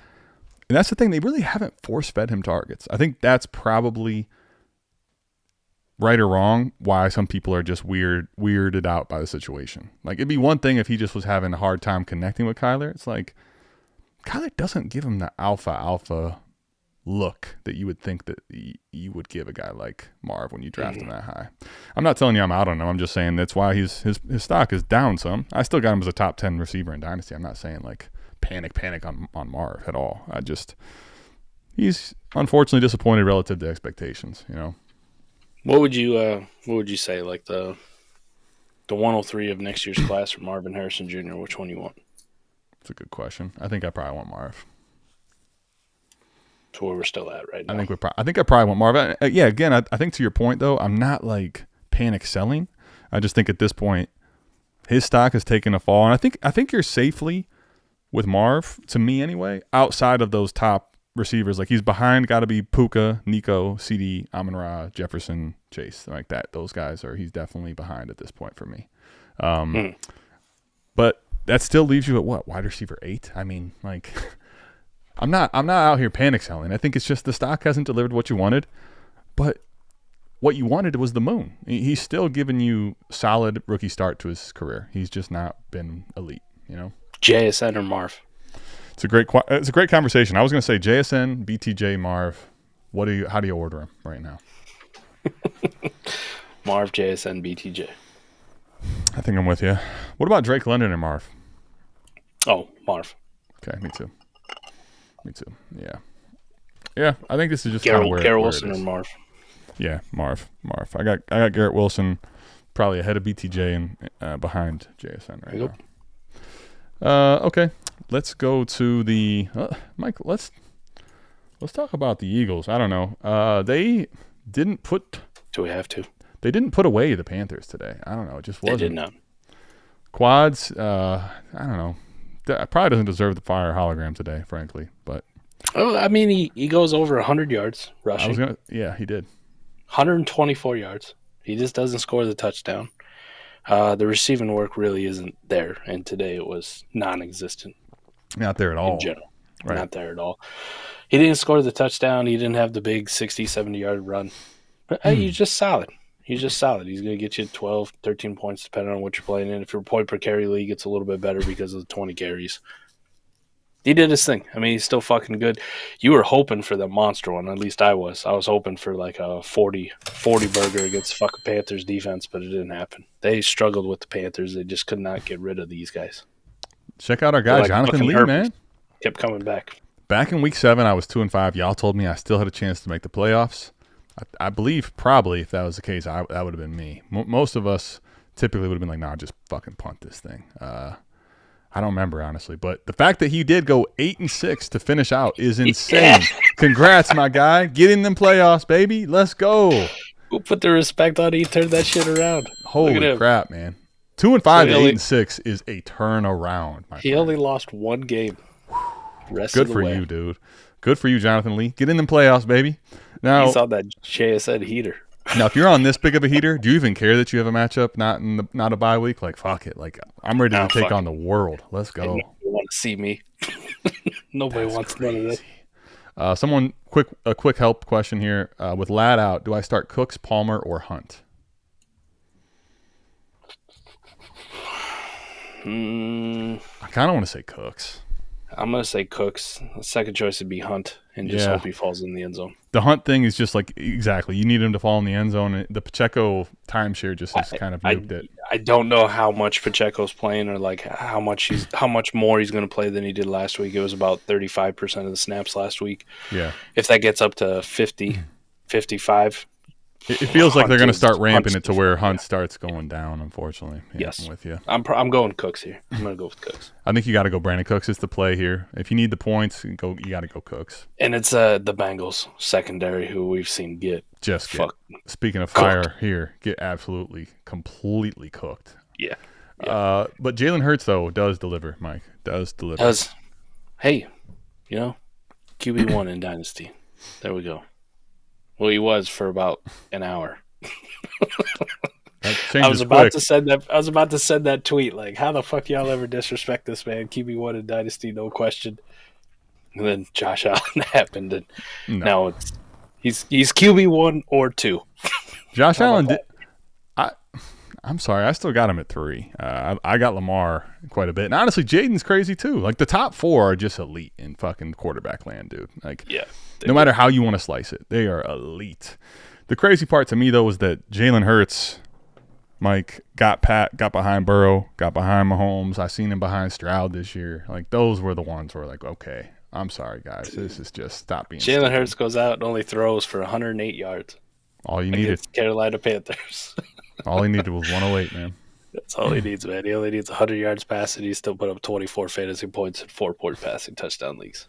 And that's the thing. They really haven't force fed him targets. I think that's probably right or wrong why some people are just weirded out by the situation. Like it'd be one thing if he just was having a hard time connecting with Kyler. It's like Kyler doesn't give him the alpha look that you would think that you would give a guy like Marv when you draft him that high. I'm not telling you I'm out on him. I'm just saying that's why his stock is down some. I still got him as a top 10 receiver in Dynasty. I'm not saying like panic on Marv at all. He's unfortunately disappointed relative to expectations, you know. What would you say, like the 103 of next year's class for Marvin Harrison Jr.? Which one you want? That's a good question. I think I probably want Marv. To where we're still at right now. I think I probably want Marv. Yeah, again, I think to your point though, I'm not like panic selling. I just think at this point, his stock has taken a fall, and I think you're safely with Marv, to me anyway, outside of those top receivers. Like he's behind, got to be Puka, Nico, CD, Amon-Ra, Jefferson, Chase, like that. Those guys he's definitely behind at this point for me. But that still leaves you at what, wide receiver 8? I mean, like. I'm not out here panic selling. I think it's just the stock hasn't delivered what you wanted, but what you wanted was the moon. He's still giving you solid rookie start to his career. He's just not been elite, you know. JSN or Marv? It's a great conversation. I was going to say JSN, BTJ, Marv. How do you order them right now? Marv, JSN, BTJ. I think I'm with you. What about Drake London and Marv? Oh, Marv. Okay, me too. Yeah. I think this is just kind of where Garrett Wilson and Marv. Yeah, Marv. I got Garrett Wilson probably ahead of BTJ and behind JSN right now. Okay, let's go to the Mike. Let's talk about the Eagles. I don't know. They didn't put. Do we have to? They didn't put away the Panthers today. I don't know. It just wasn't. They did not. Quads. I don't know. Probably doesn't deserve the fire hologram today, frankly. But I mean, he goes over 100 yards rushing. Yeah, he did. 124 yards. He just doesn't score the touchdown. The receiving work really isn't there, and today it was non-existent. Not there at all. In general, right. Not there at all. He didn't score the touchdown. He didn't have the big 60, 70-yard run. But he's just solid. He's going to get you 12, 13 points depending on what you're playing in. If you're a point per carry league, it's a little bit better because of the 20 carries. He did his thing. I mean, he's still fucking good. You were hoping for the monster one. At least I was. I was hoping for like a 40 burger against fucking Panthers defense, but it didn't happen. They struggled with the Panthers. They just could not get rid of these guys. Check out our guy, like Jonathan Lee, man. Kept coming back. Back in week 7, I was 2-5. Y'all told me I still had a chance to make the playoffs. I believe probably if that was the case, that would have been me. Most of us typically would have been like, nah, just fucking punt this thing. I don't remember, honestly. But the fact that he did go 8-6 to finish out is insane. Yeah. Congrats, my guy. Get in them playoffs, baby. Let's go. We'll put the respect on. He turned that shit around. Holy crap, man. 2-5 to 8-6 is a turnaround, my friend. Only lost one game. Good for you, dude. Good for you, Jonathan Lee. Get in them playoffs, baby. Now, he's on that JSN heater. Now, if you're on this big of a heater, do you even care that you have a matchup not a bye week? Like, fuck it. Like, I'm ready to take on the world. Let's go. Nobody want to see me. Nobody wants none of that. A quick help question here. With Ladd out, do I start Cooks, Palmer, or Hunt? I kind of want to say Cooks. I'm going to say Cooks. The second choice would be Hunt, and just hope he falls in the end zone. The Hunt thing is just like, exactly, you need him to fall in the end zone. The Pacheco timeshare just has kind of nuked it. I don't know how much Pacheco's playing or like how much more he's going to play than he did last week. It was about 35% of the snaps last week. Yeah. If that gets up to 50, 55. It feels like they're going to start ramping it to where Hunt starts going down, unfortunately. Yeah, Yes. I'm with you. I'm going Cooks here. I'm going to go with Cooks. I think you got to go Brandon Cooks is the play here. If you need the points, you got to go Cooks. And it's the Bengals secondary who we've seen get Speaking of cooked. fire here, get absolutely, completely cooked. Yeah. But Jalen Hurts, though, does deliver, Mike. Hey, QB1 in Dynasty. There we go. Well, he was for about an hour. I was about to send that tweet. Like, how the fuck y'all ever disrespect this man? QB1 in Dynasty, no question. And then Josh Allen happened, and now he's QB1 or 2. Josh Allen did. I'm sorry, I still got him at 3. I got Lamar quite a bit, and honestly, Jaden's crazy too. Like the top 4 are just elite in fucking quarterback land, dude. Like, yeah. No matter how you want to slice it, they are elite. The crazy part to me, though, was that Jalen Hurts, Mike, got behind Burrow, got behind Mahomes. I seen him behind Stroud this year. Like, those were the ones where, like, okay, I'm sorry, guys. This is just stop being Jalen Hurts goes out and only throws for 108 yards. All you needed. Carolina Panthers. All he needed was 108, man. That's all he needs, man. He only needs 100 yards passing. He still put up 24 fantasy points and 4-point passing touchdown leagues.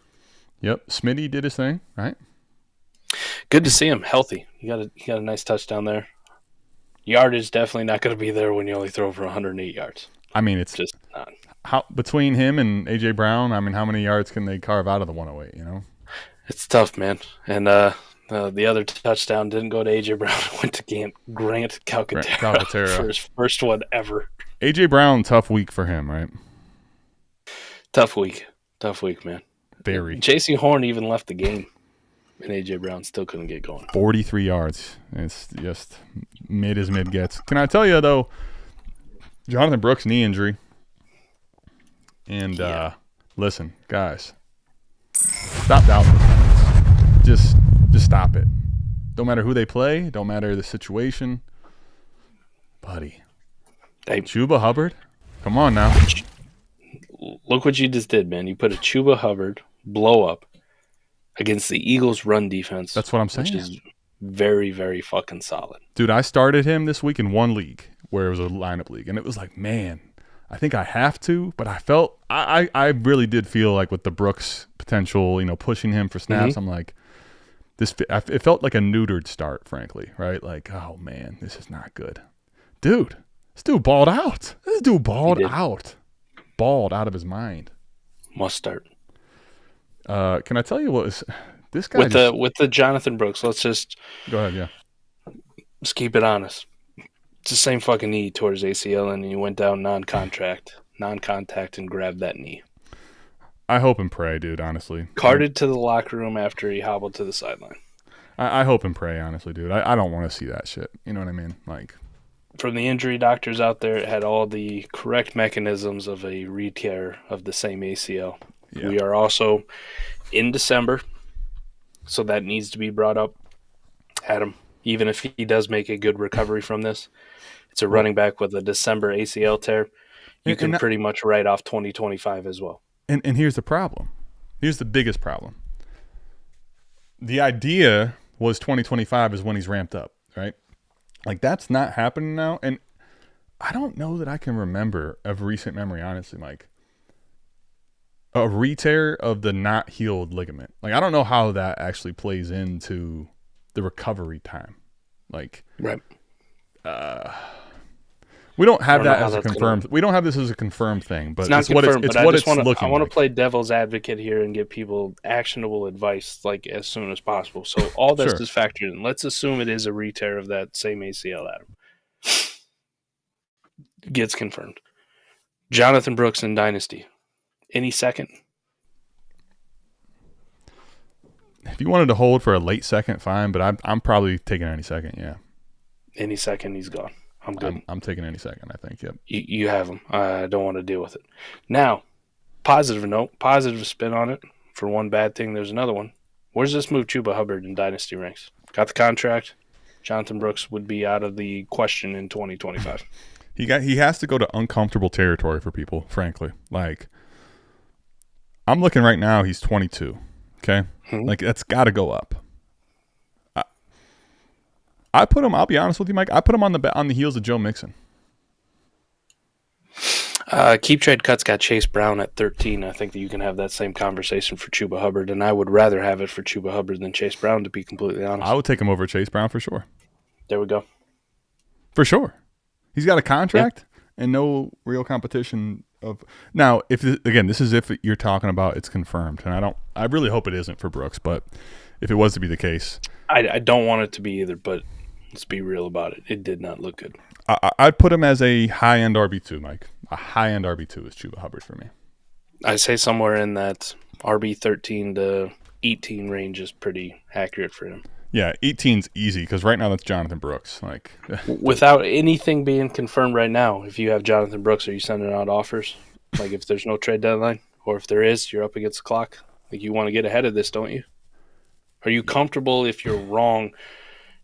Yep, Smitty did his thing, right? Good to see him healthy. He got a nice touchdown there. Yardage definitely not going to be there when you only throw for 108 yards. I mean, it's just not. How between him and AJ Brown. I mean, how many yards can they carve out of the 108? You know, it's tough, man. And the other touchdown didn't go to AJ Brown. It went to Grant Calcaterra for his first one ever. AJ Brown, tough week for him, right? Tough week, man. Very. J.C. Horn even left the game, and A.J. Brown still couldn't get going. 43 yards. It's just mid as mid gets. Can I tell you, though, Jonathan Brooks' knee injury. And listen, guys, stop doubting the Giants. Just stop it. Don't matter who they play. Don't matter the situation. Buddy. Hey. Chuba Hubbard? Come on now. Look what you just did, man. You put a Chuba Hubbard blow up against the Eagles' run defense. That's what I'm saying. Which is very, very fucking solid. Dude, I started him this week in one league where it was a lineup league, and it was like, man, I think I have to, but I really did feel like with the Brooks potential, pushing him for snaps, I'm like, it felt like a neutered start, frankly, right? Like, oh man, this is not good. Dude, this dude balled out. Balled out of his mind. Must start. Can I tell you what this guy with the Jonathan Brooks? Let's just go ahead. Yeah, let's keep it honest. It's the same fucking knee towards ACL, and he went down non-contact, and grabbed that knee. I hope and pray, dude. Honestly, carted to the locker room after he hobbled to the sideline. I hope and pray, honestly, dude. I don't want to see that shit. You know what I mean? Like, from the injury doctors out there, it had all the correct mechanisms of a re-tear of the same ACL. Yeah. We are also in December, so that needs to be brought up. Adam, even if he does make a good recovery from this, it's a running back with a December ACL tear. You can pretty much write off 2025 as well. And here's the problem. Here's the biggest problem. The idea was 2025 is when he's ramped up, right? Like, that's not happening now. And I don't know that I can remember of recent memory, honestly, Mike, a re-tear of the not healed ligament. Like, I don't know how that actually plays into the recovery time. Like, right. We don't have that as a confirmed. We don't have this as a confirmed thing, but it's what it's looking like. I want to play devil's advocate here and give people actionable advice like as soon as possible. So all this is factored in. Let's assume it is a re-tear of that same ACL, Adam. Gets confirmed. Jonathan Brooks in Dynasty. Any second? If you wanted to hold for a late second, fine, but I'm probably taking any second, yeah. Any second, he's gone. I'm good. I'm taking any second, I think, yep. You have him. I don't want to deal with it. Now, positive note, positive spin on it. For one bad thing, there's another one. Where's this move Chuba Hubbard in Dynasty ranks? Got the contract. Jonathan Brooks would be out of the question in 2025. He has to go to uncomfortable territory for people, frankly. Like, I'm looking right now, he's 22. Okay? Like, that's got to go up. I put him, I'll be honest with you, Mike, I put him on the heels of Joe Mixon. Keep Trade Cuts got Chase Brown at 13. I think that you can have that same conversation for Chuba Hubbard, and I would rather have it for Chuba Hubbard than Chase Brown, to be completely honest. I would take him over Chase Brown for sure. There we go. For sure. He's got a contract and no real competition of. Now, this is if you're talking about it's confirmed, and I really hope it isn't for Brooks, but if it was to be the case, I don't want it to be either, but let's be real about it. It did not look good. I'd put him as a high-end RB2, Mike. A high-end RB2 is Chuba Hubbard for me. I say somewhere in that RB 13 to 18 range is pretty accurate for him. Yeah, 18's easy because right now that's Jonathan Brooks. Like, without anything being confirmed right now, if you have Jonathan Brooks, are you sending out offers? Like, if there's no trade deadline, or if there is, you're up against the clock. Like, you want to get ahead of this, don't you? Are you comfortable if you're wrong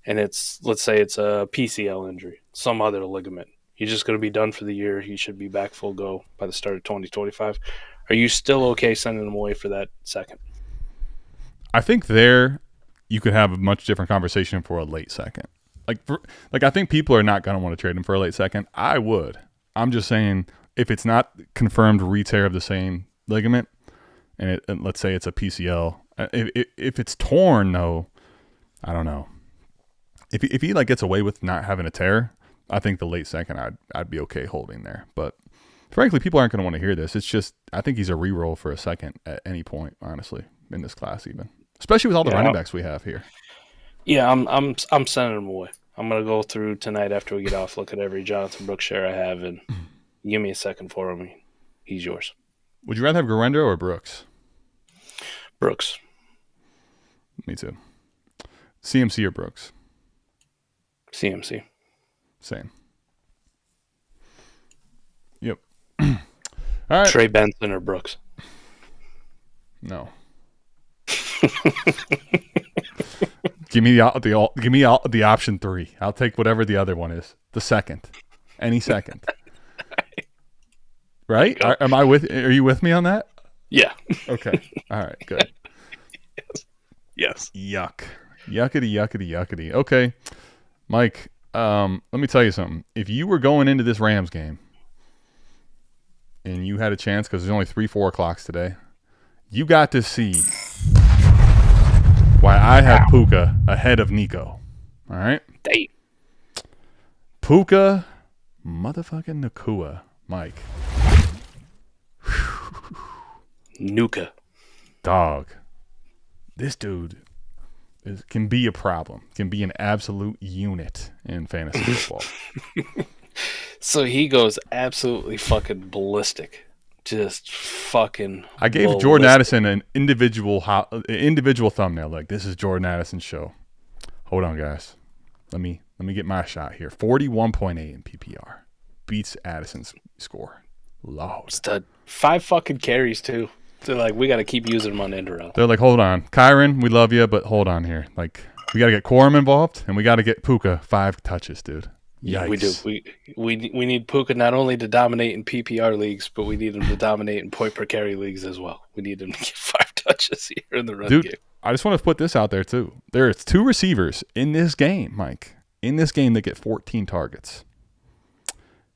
and let's say it's a PCL injury, some other ligament? He's just going to be done for the year. He should be back full go by the start of 2025. Are you still okay sending him away for that second? I think you could have a much different conversation for a late second. Like I think people are not going to want to trade him for a late second. I would. I'm just saying if it's not confirmed re-tear of the same ligament, and let's say it's a PCL, if it's torn, though, I don't know. If he like gets away with not having a tear, I think the late second I'd be okay holding there. But frankly, people aren't going to want to hear this. It's just I think he's a re-roll for a second at any point, honestly, in this class even. Especially with all the running backs we have here. Yeah, I'm sending him away. I'm gonna go through tonight after we get off, look at every Jonathan Brooks share I have, and give me a second for him. He's yours. Would you rather have Garendo or Brooks? Brooks. Me too. CMC or Brooks? CMC. Same. Yep. All right. Trey Benson or Brooks? No. Give me the option 3. I'll take whatever the other one is. The second, any second. Right? Are you with me on that? Yeah. Okay. All right. Good. Yes. Yuckity. Okay, Mike. Let me tell you something. If you were going into this Rams game and you had a chance, because there's only 3-4 o'clocks today, you got to see why I have Puka ahead of Nico. All right? Dang. Puka motherfucking Nakua, Mike. Nuka. Dog. This dude can be a problem. Can be an absolute unit in fantasy football. So he goes absolutely fucking ballistic. Just fucking I gave ballistic. Jordan Addison an individual thumbnail. Like, this is Jordan Addison's show. Hold on, guys. Let me get my shot here. 41.8 in PPR. Beats Addison's score. Lord. Stud. 5 fucking carries, too. They're like, we got to keep using them on end around. They're like, hold on. Kyron, we love you, but hold on here. Like, we got to get Quorum involved, and we got to get Puka 5 touches, dude. Yeah, Yikes. we do. We need Puka not only to dominate in PPR leagues, but we need him to dominate in point per carry leagues as well. We need him to get 5 touches here in the run game. I just want to put this out there, too. There's 2 receivers in this game, Mike, that get 14 targets.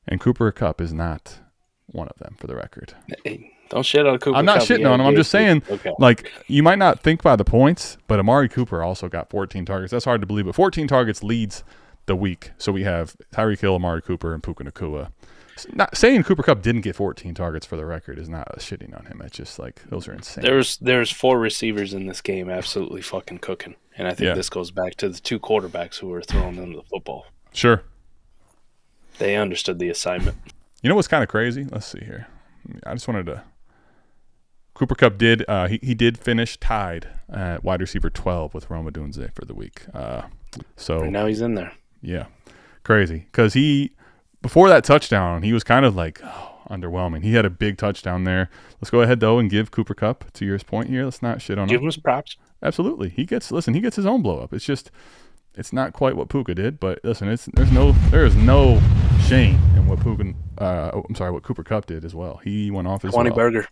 And Cooper Kupp is not one of them, for the record. Hey, don't shit on Cooper. I'm not shitting on him. I'm just saying, okay. Like, you might not think by the points, but Amari Cooper also got 14 targets. That's hard to believe, but 14 targets leads the week. So we have Tyreek Hill, Amari Cooper, and Puka Nakua. Not saying Cooper Kupp didn't get 14 targets for the record is not shitting on him. It's just like, those are insane. There's 4 receivers in this game absolutely fucking cooking. And I think this goes back to the 2 quarterbacks who were throwing them the football. Sure. They understood the assignment. You know what's kind of crazy? Let's see here. I just wanted to. Cooper Kupp did. He did finish tied at wide receiver 12 with Roma Dunze for the week. So right now he's in there. Yeah, crazy. Because before that touchdown, he was kind of like underwhelming. He had a big touchdown there. Let's go ahead though and give Cooper Kupp, to your point here. Let's not shit on him. Give him some props. Absolutely. He gets his own blow up. It's just. It's not quite what Puka did, but listen, there is no Shane and what Cooper Kupp did as well. He went off as 20 well.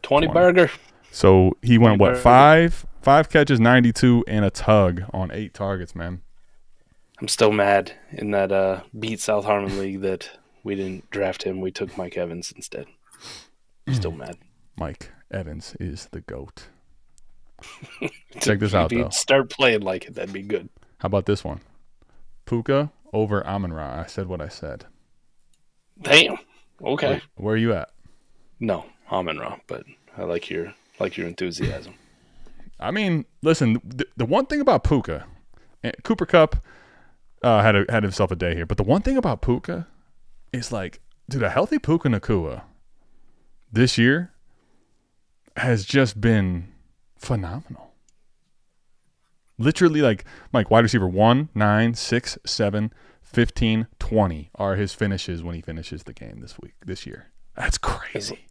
20 burger. So he went, what, burger. five catches, 92, and a tug on 8 targets, man. I'm still mad in that beat South Harmon League that we didn't draft him. We took Mike Evans instead. I'm still mad. Mike Evans is the GOAT. Check this out, if though. If start playing like it, that'd be good. How about this one? Puka over Amon-Ra. I said what I said. Damn. Okay. Where are you at? No, Amon-Ra, but I like your enthusiasm. I mean, listen, the one thing about Puka, Cooper Kupp had himself a day here, but the one thing about Puka is like, dude, a healthy Puka Nacua this year has just been phenomenal. Literally, like, Mike, wide receiver 1, 9, 6, 7, 15, 20 are his finishes when he finishes the game this year. That's crazy.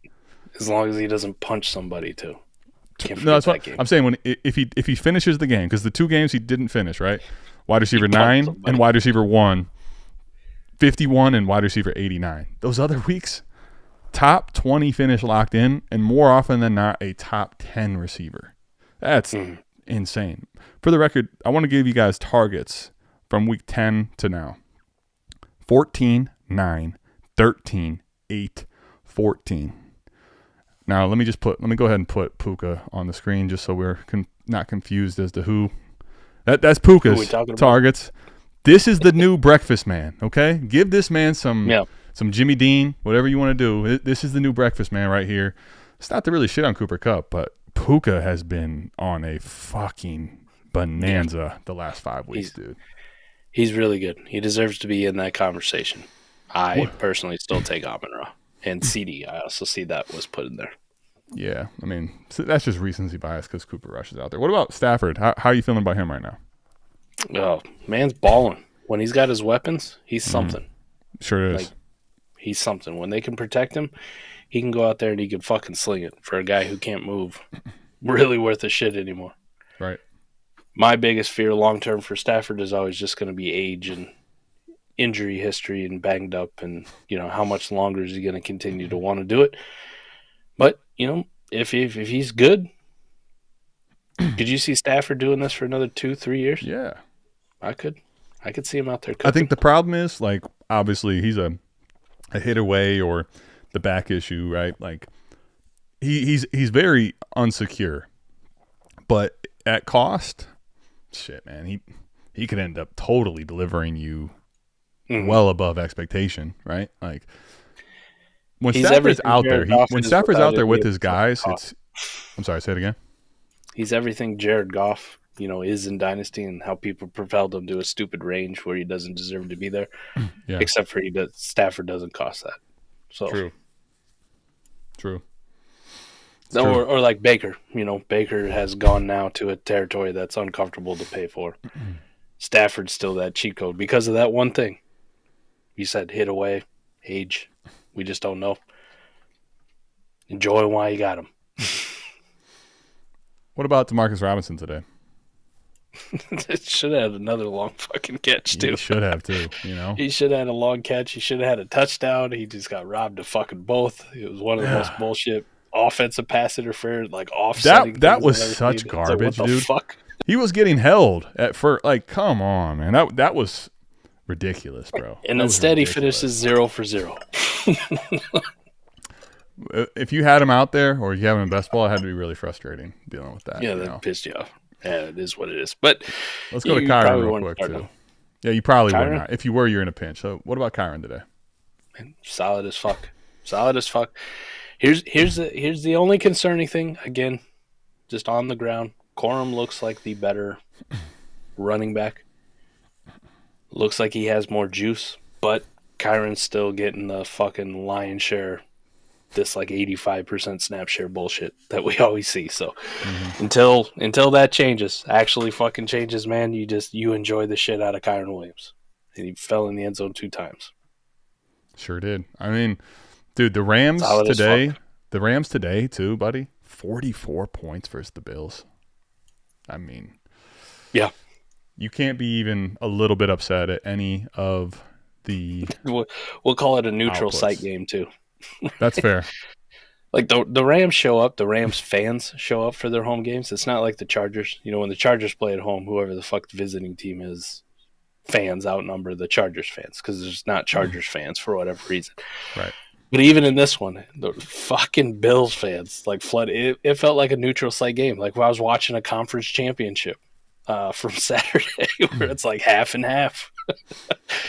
As long as he doesn't punch somebody, too. No, that's what I'm saying. If he finishes the game, because the 2 games he didn't finish, right? Wide receiver 9 and wide receiver 1, 51 and wide receiver 89. Those other weeks, top 20 finish locked in, and more often than not, a top 10 receiver. That's insane. For the record, I want to give you guys targets from week 10 to now. 14, 9, 13, 8, 14. Now, let me go ahead and put Puka on the screen just so we're not confused as to who. That's Puka's targets. This is the new breakfast man, okay? Give this man some Jimmy Dean, whatever you want to do. This is the new breakfast man right here. It's not to really shit on Cooper Kupp, but Puka has been on a fucking bonanza the last 5 weeks, dude. He's really good. He deserves to be in that conversation. I personally still take Amon-Ra. And CD, I also see that was put in there. Yeah, I mean, so that's just recency bias because Cooper Rush is out there. What about Stafford? How are you feeling about him right now? Oh, man's balling. When he's got his weapons, he's something. Sure is. Like, he's something. When they can protect him, he can go out there and he can fucking sling it for a guy who can't move. Really worth a shit anymore. Right. My biggest fear long-term for Stafford is always just going to be age and injury history and banged up, and how much longer is he going to continue to want to do it? But if he's good, could you see Stafford doing this for another 2-3 years? Yeah, I could see him out there cooking. I think the problem is, like, obviously he's a hit away or the back issue, right? Like he's very unsecure, but at cost, shit, man, he could end up totally delivering you well above expectation, right? Like when Stafford's out there, with his guys, I'm sorry, say it again. He's everything Jared Goff, is in Dynasty, and how people propelled him to a stupid range where he doesn't deserve to be there. Yeah. Except for Stafford doesn't cost that. So True. Or like Baker, Baker has gone now to a territory that's uncomfortable to pay for. Stafford's still that cheat code because of that one thing. You said hit away, age. We just don't know. Enjoy while you got him. What about Demarcus Robinson today? It should have had another long fucking catch, too. He should have, too, He should have had a long catch. He should have had a touchdown. He just got robbed of fucking both. It was one of the most bullshit offensive pass interference, like offsetting. That was such garbage, like, what the dude. Fuck? He was getting held at first. Like, come on, man. That was ridiculous, bro. And instead he finishes 0 for 0. If you had him out there or you have him in best ball, it had to be really frustrating dealing with that. Yeah, that pissed you off. Yeah, it is what it is. But let's go to Kyron real quick, too. Yeah, you probably would not. If you were, you're in a pinch. So what about Kyron today? Man, solid as fuck. Here's the only concerning thing, again, just on the ground. Corum looks like the better running back. Looks like he has more juice, but Kyron's still getting the fucking lion's share, this like 85% snap share bullshit that we always see. So until that changes, actually fucking changes, man, you enjoy the shit out of Kyron Williams. And he fell in the end zone 2 times. Sure did. I mean, dude, the Rams today too, buddy, 44 points versus the Bills. I mean, yeah. You can't be even a little bit upset at any of the We'll call it a neutral outputs. site game too. That's fair. Like the Rams show up, the Rams fans show up for their home games. It's not like the Chargers. You know, when the Chargers play at home, whoever the fuck the visiting team is, fans outnumber the Chargers fans because there's not Chargers fans for whatever reason. Right. But even in this one, the fucking Bills fans like flooded. It felt like a neutral site game, like when I was watching a conference championship from Saturday, where it's like half and half.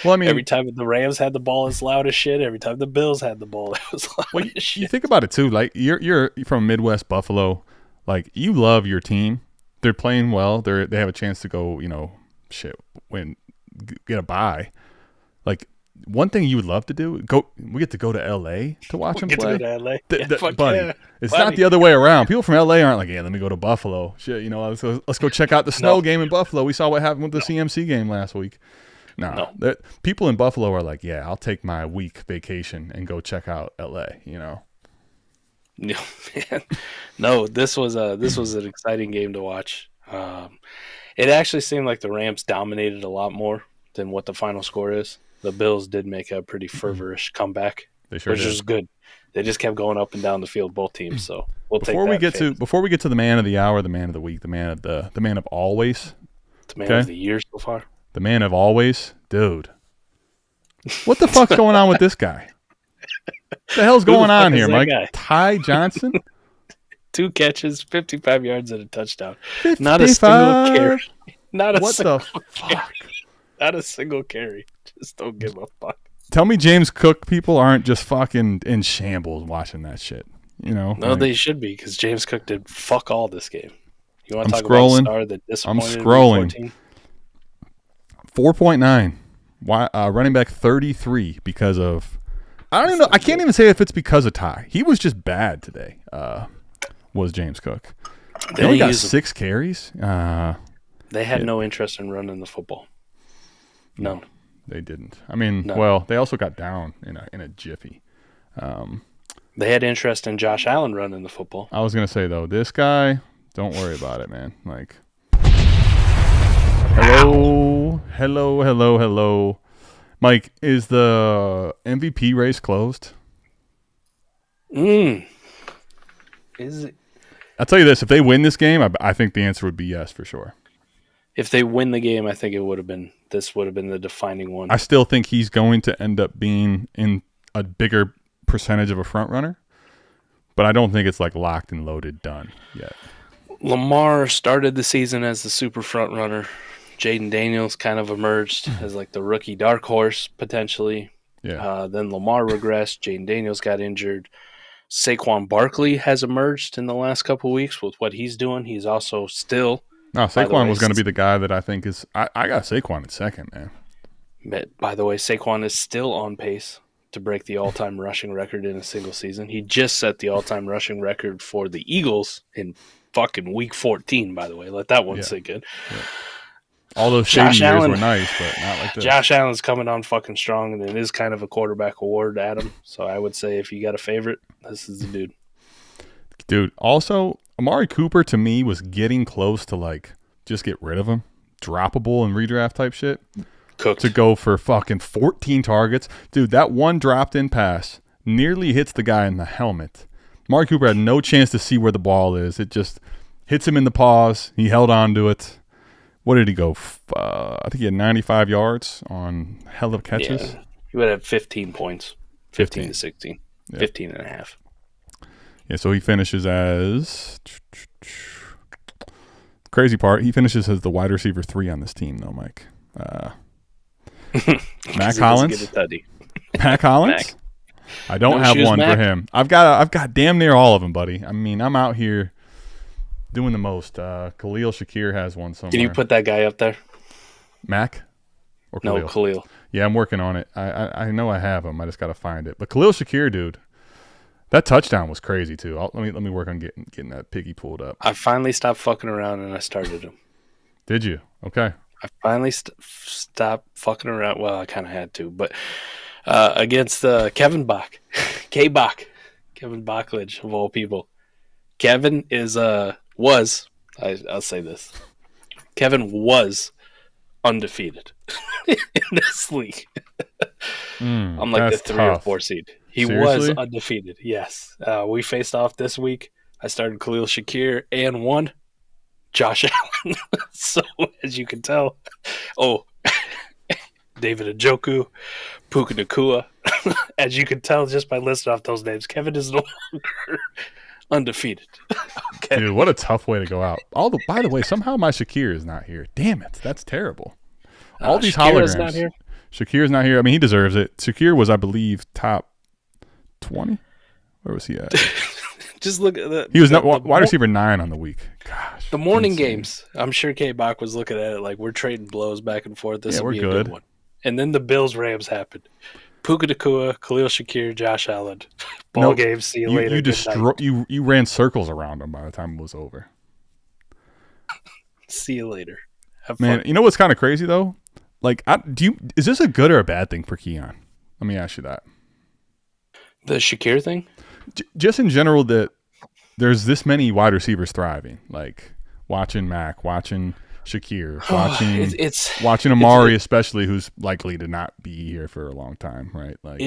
Well, I mean, every time the Rams had the ball, it's loud as shit. Every time the Bills had the ball, it was loud as shit. You think about it too. Like you're from Midwest Buffalo. Like you love your team. They're playing well. They have a chance to go. Get a bye. Like one thing you would love to do. We get to go to L.A. to watch them play. To go to LA. Buddy, yeah. It's not the other way around. People from L.A. aren't like, yeah, let me go to Buffalo. Shit, let's go check out the snow game in Buffalo. We saw what happened with the CMC game last week. No. People in Buffalo are like, yeah, I'll take my week vacation and go check out L.A. Yeah, man. No, this was an exciting game to watch. It actually seemed like the Rams dominated a lot more than what the final score is. The Bills did make a pretty fervorish comeback, which is good. They just kept going up and down the field, both teams. So before we get to the man of the hour, the man of the week, the man of always, the man of the year so far, the man of always, dude. What the fuck's going on with this guy? What the hell's going on here, Mike? Ty Johnson? 2 catches, 55 yards, and a touchdown. 55? Not a single carry. What the fuck? Not a single carry. Just don't give a fuck. Tell me James Cook people aren't just fucking in shambles watching that shit. No, they should be, because James Cook did fuck all this game. You want to talk scrolling. about a star that disappointed? I'm scrolling. 4.9. Running back 33 because of I don't even know. I can't even say if it's because of Ty. He was just bad today. Was James Cook? They only got 6 carries. They had no interest in running the football. None. No, they didn't. I mean, well, they also got down in a jiffy. They had interest in Josh Allen running the football. I was gonna say though, this guy, don't worry about it, man. Like, hello. Mike, is the MVP race closed? Is it? I'll tell you this: if they win this game, I think the answer would be yes for sure. If they win the game, I think this would have been the defining one. I still think he's going to end up being in a bigger percentage of a front runner, but I don't think it's like locked and loaded done yet. Lamar started the season as the super front runner. Jaden Daniels kind of emerged as like the rookie dark horse potentially. Yeah. Then Lamar regressed. Jaden Daniels got injured. Saquon Barkley has emerged in the last couple of weeks with what he's doing. He's also still. No, Saquon was going to be the guy that I think is. I got Saquon at second, man. By the way, Saquon is still on pace to break the all-time rushing record in a single season. He just set the all-time rushing record for the Eagles in fucking week 14. By the way, let that one sink in. Yeah. All those shady years were nice, but not like this. Josh Allen's coming on fucking strong, and it is kind of a quarterback award, Adam. So I would say if you got a favorite, this is the dude. Dude, also, Amari Cooper to me was getting close to like just get rid of him, droppable and redraft type shit. Cooked. To go for fucking 14 targets. Dude, that one dropped in pass nearly hits the guy in the helmet. Amari Cooper had no chance to see where the ball is. It just hits him in the paws. He held on to it. What did he go? I think he had 95 yards on hell of catches. Yeah, he would have 15 points. 15 to 16. Yeah. 15 and a half. Yeah, so he finishes as... Crazy part, he finishes as the wide receiver 3 on this team, though, Mike. Mac Hollins? Mac Hollins? Mac. I don't have one Mac. For him. I've got damn near all of them, buddy. I mean, I'm out here doing the most. Khalil Shakir has one somewhere. Can you put that guy up there? Mac? Or Khalil? No, Khalil. Yeah, I'm working on it. I know I have him. I just got to find it. But Khalil Shakir, dude, that touchdown was crazy too. Let me work on getting that piggy pulled up. I finally stopped fucking around and I started him. Did you? Okay. I finally stopped fucking around. Well, I kind of had to, but against Kevin Bach, K-Bach, Kevin Bachledge of all people. Kevin was. I'll say this. Kevin was undefeated in this league. I'm like the 3 or 4 seed. He Seriously? was undefeated. Yes. We faced off this week. I started Khalil Shakir and won Josh Allen. So, as you can tell, David Njoku, Puka Nacua. As you can tell just by listing off those names, Kevin is no longer undefeated. Okay. Dude, what a tough way to go out. By the way, somehow my Shakir is not here. Damn it. That's terrible. All these Shakira's holograms. not here. Shakir's not here. I mean, he deserves it. Shakir was, I believe, top 20. Where was he at? Just look at that. He was not wide receiver 9 on the week. Gosh. The morning insane. games. I'm sure K-Bach was looking at it like we're trading blows back and forth. This will be a good. good one. And then the Bills-Rams happened. Puka Nacua, Khalil Shakir, Josh Allen. Ball game. See you later. You ran circles around him by the time it was over. See you later. Have Man, fun. you know what's kind of crazy though? Like, is this a good or a bad thing for Keon? Let me ask you that. The Shakir thing? Just in general, that there's this many wide receivers thriving. Like watching Mac, watching Shakir, watching Amari, especially, who's likely to not be here for a long time, right? Like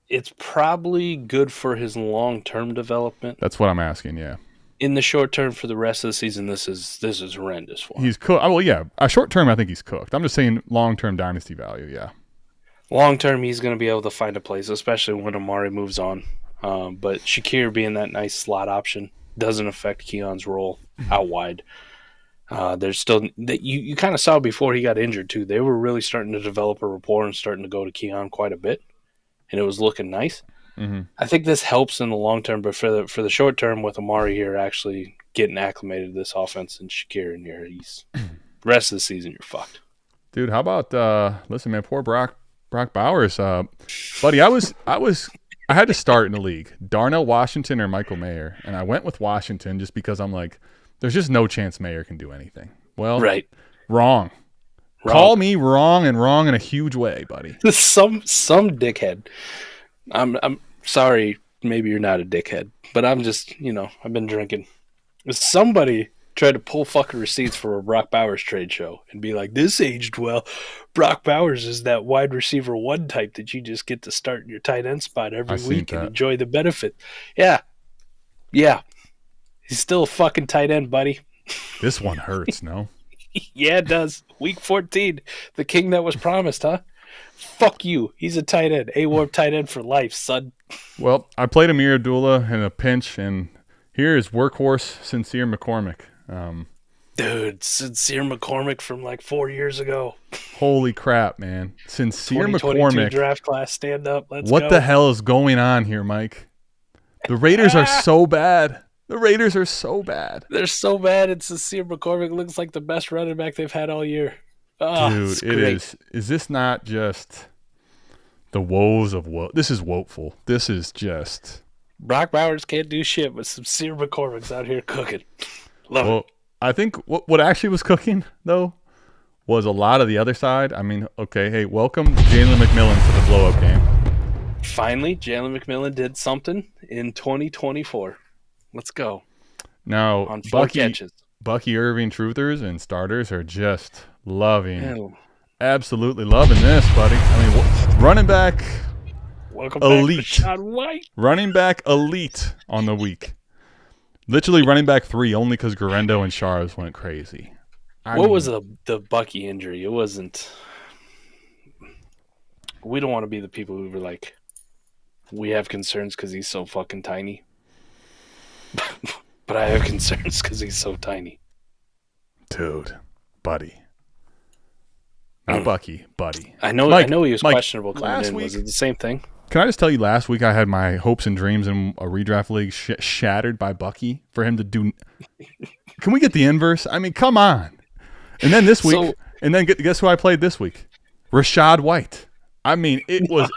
it's probably good for his long-term development. That's what I'm asking. Yeah. In the short term, for the rest of the season, this is horrendous for him. He's cooked. Well, yeah. A short term, I think he's cooked. I'm just saying long-term dynasty value. Yeah. Long term, he's going to be able to find a place, especially when Amari moves on. But Shakir being that nice slot option doesn't affect Keon's role out wide. There's still that you kind of saw before he got injured too. They were really starting to develop a rapport and starting to go to Keon quite a bit, and it was looking nice. Mm-hmm. I think this helps in the long term, but for the short term, with Amari here actually getting acclimated to this offense and Shakir in here, he's rest of the season you're fucked. Dude, how about listen, man, poor Brock Bowers, buddy. I had to start in the league, Darnell Washington or Michael Mayer, and I went with Washington just because I'm like, there's just no chance Mayer can do anything. Well, right, wrong. Call me wrong in a huge way, buddy. Some dickhead. I'm sorry, maybe you're not a dickhead, but I'm just, I've been drinking. Somebody tried to pull fucking receipts for a Brock Bowers trade show and be like, this aged well. Brock Bowers is that wide receiver 1 type that you just get to start in your tight end spot every week and enjoy the benefit. Yeah. He's still a fucking tight end, buddy. This one hurts, no? Yeah, it does. Week 14, the king that was promised, huh? Fuck you. He's a tight end. A-Warp tight end for life, son. Well, I played Amir Abdullah in a pinch, and here is workhorse Sincere McCormick. Dude, Sincere McCormick from like 4 years ago. Holy crap, man. Sincere 2022 McCormick. Draft class, stand up. Let's go. What the hell is going on here, Mike? The Raiders are so bad. They're so bad. And Sincere McCormick looks like the best running back they've had all year. Oh, dude, it is. Is this not just the woes of woe? This is woeful. This is just. Brock Bowers can't do shit, but Sincere McCormick's out here cooking. Love it. I think what actually was cooking, though, was a lot of the other side. I mean, okay, hey, welcome Jalen McMillan to the blow-up game. Finally, Jalen McMillan did something in 2024. Let's go. Now, on 4 catches. Bucky Irving truthers and starters are just absolutely loving this, buddy. I mean, running back Welcome elite. Back, Rashad White. Running back elite on the week. Literally running back 3 only because Garendo and Charles went crazy. What was the Bucky injury? It wasn't. We don't want to be the people who were like, we have concerns because he's so fucking tiny. But I have concerns because he's so tiny. Dude, buddy. Not Bucky, buddy. I know he was questionable coming in. Was it the same thing? Can I just tell you, last week I had my hopes and dreams in a redraft league shattered by Bucky for him to do. Can we get the inverse? I mean, come on. And then this week, guess who I played this week? Rashad White. I mean, it was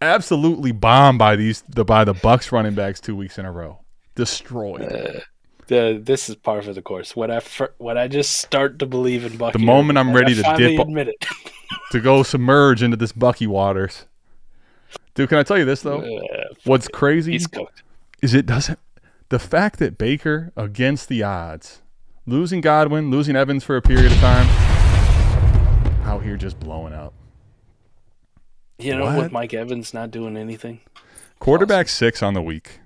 absolutely bombed by the Bucs running backs 2 weeks in a row. Destroyed. This is par for the course. When I just start to believe in Bucky, the moment I'm ready to dip, admit it. to go submerge into this Bucky waters. Dude, can I tell you this though? What's crazy He's cooked. Is the fact that Baker, against the odds, losing Godwin, losing Evans for a period of time, out here just blowing up. You know, What? with Mike Evans not doing anything. Quarterback 6 on the week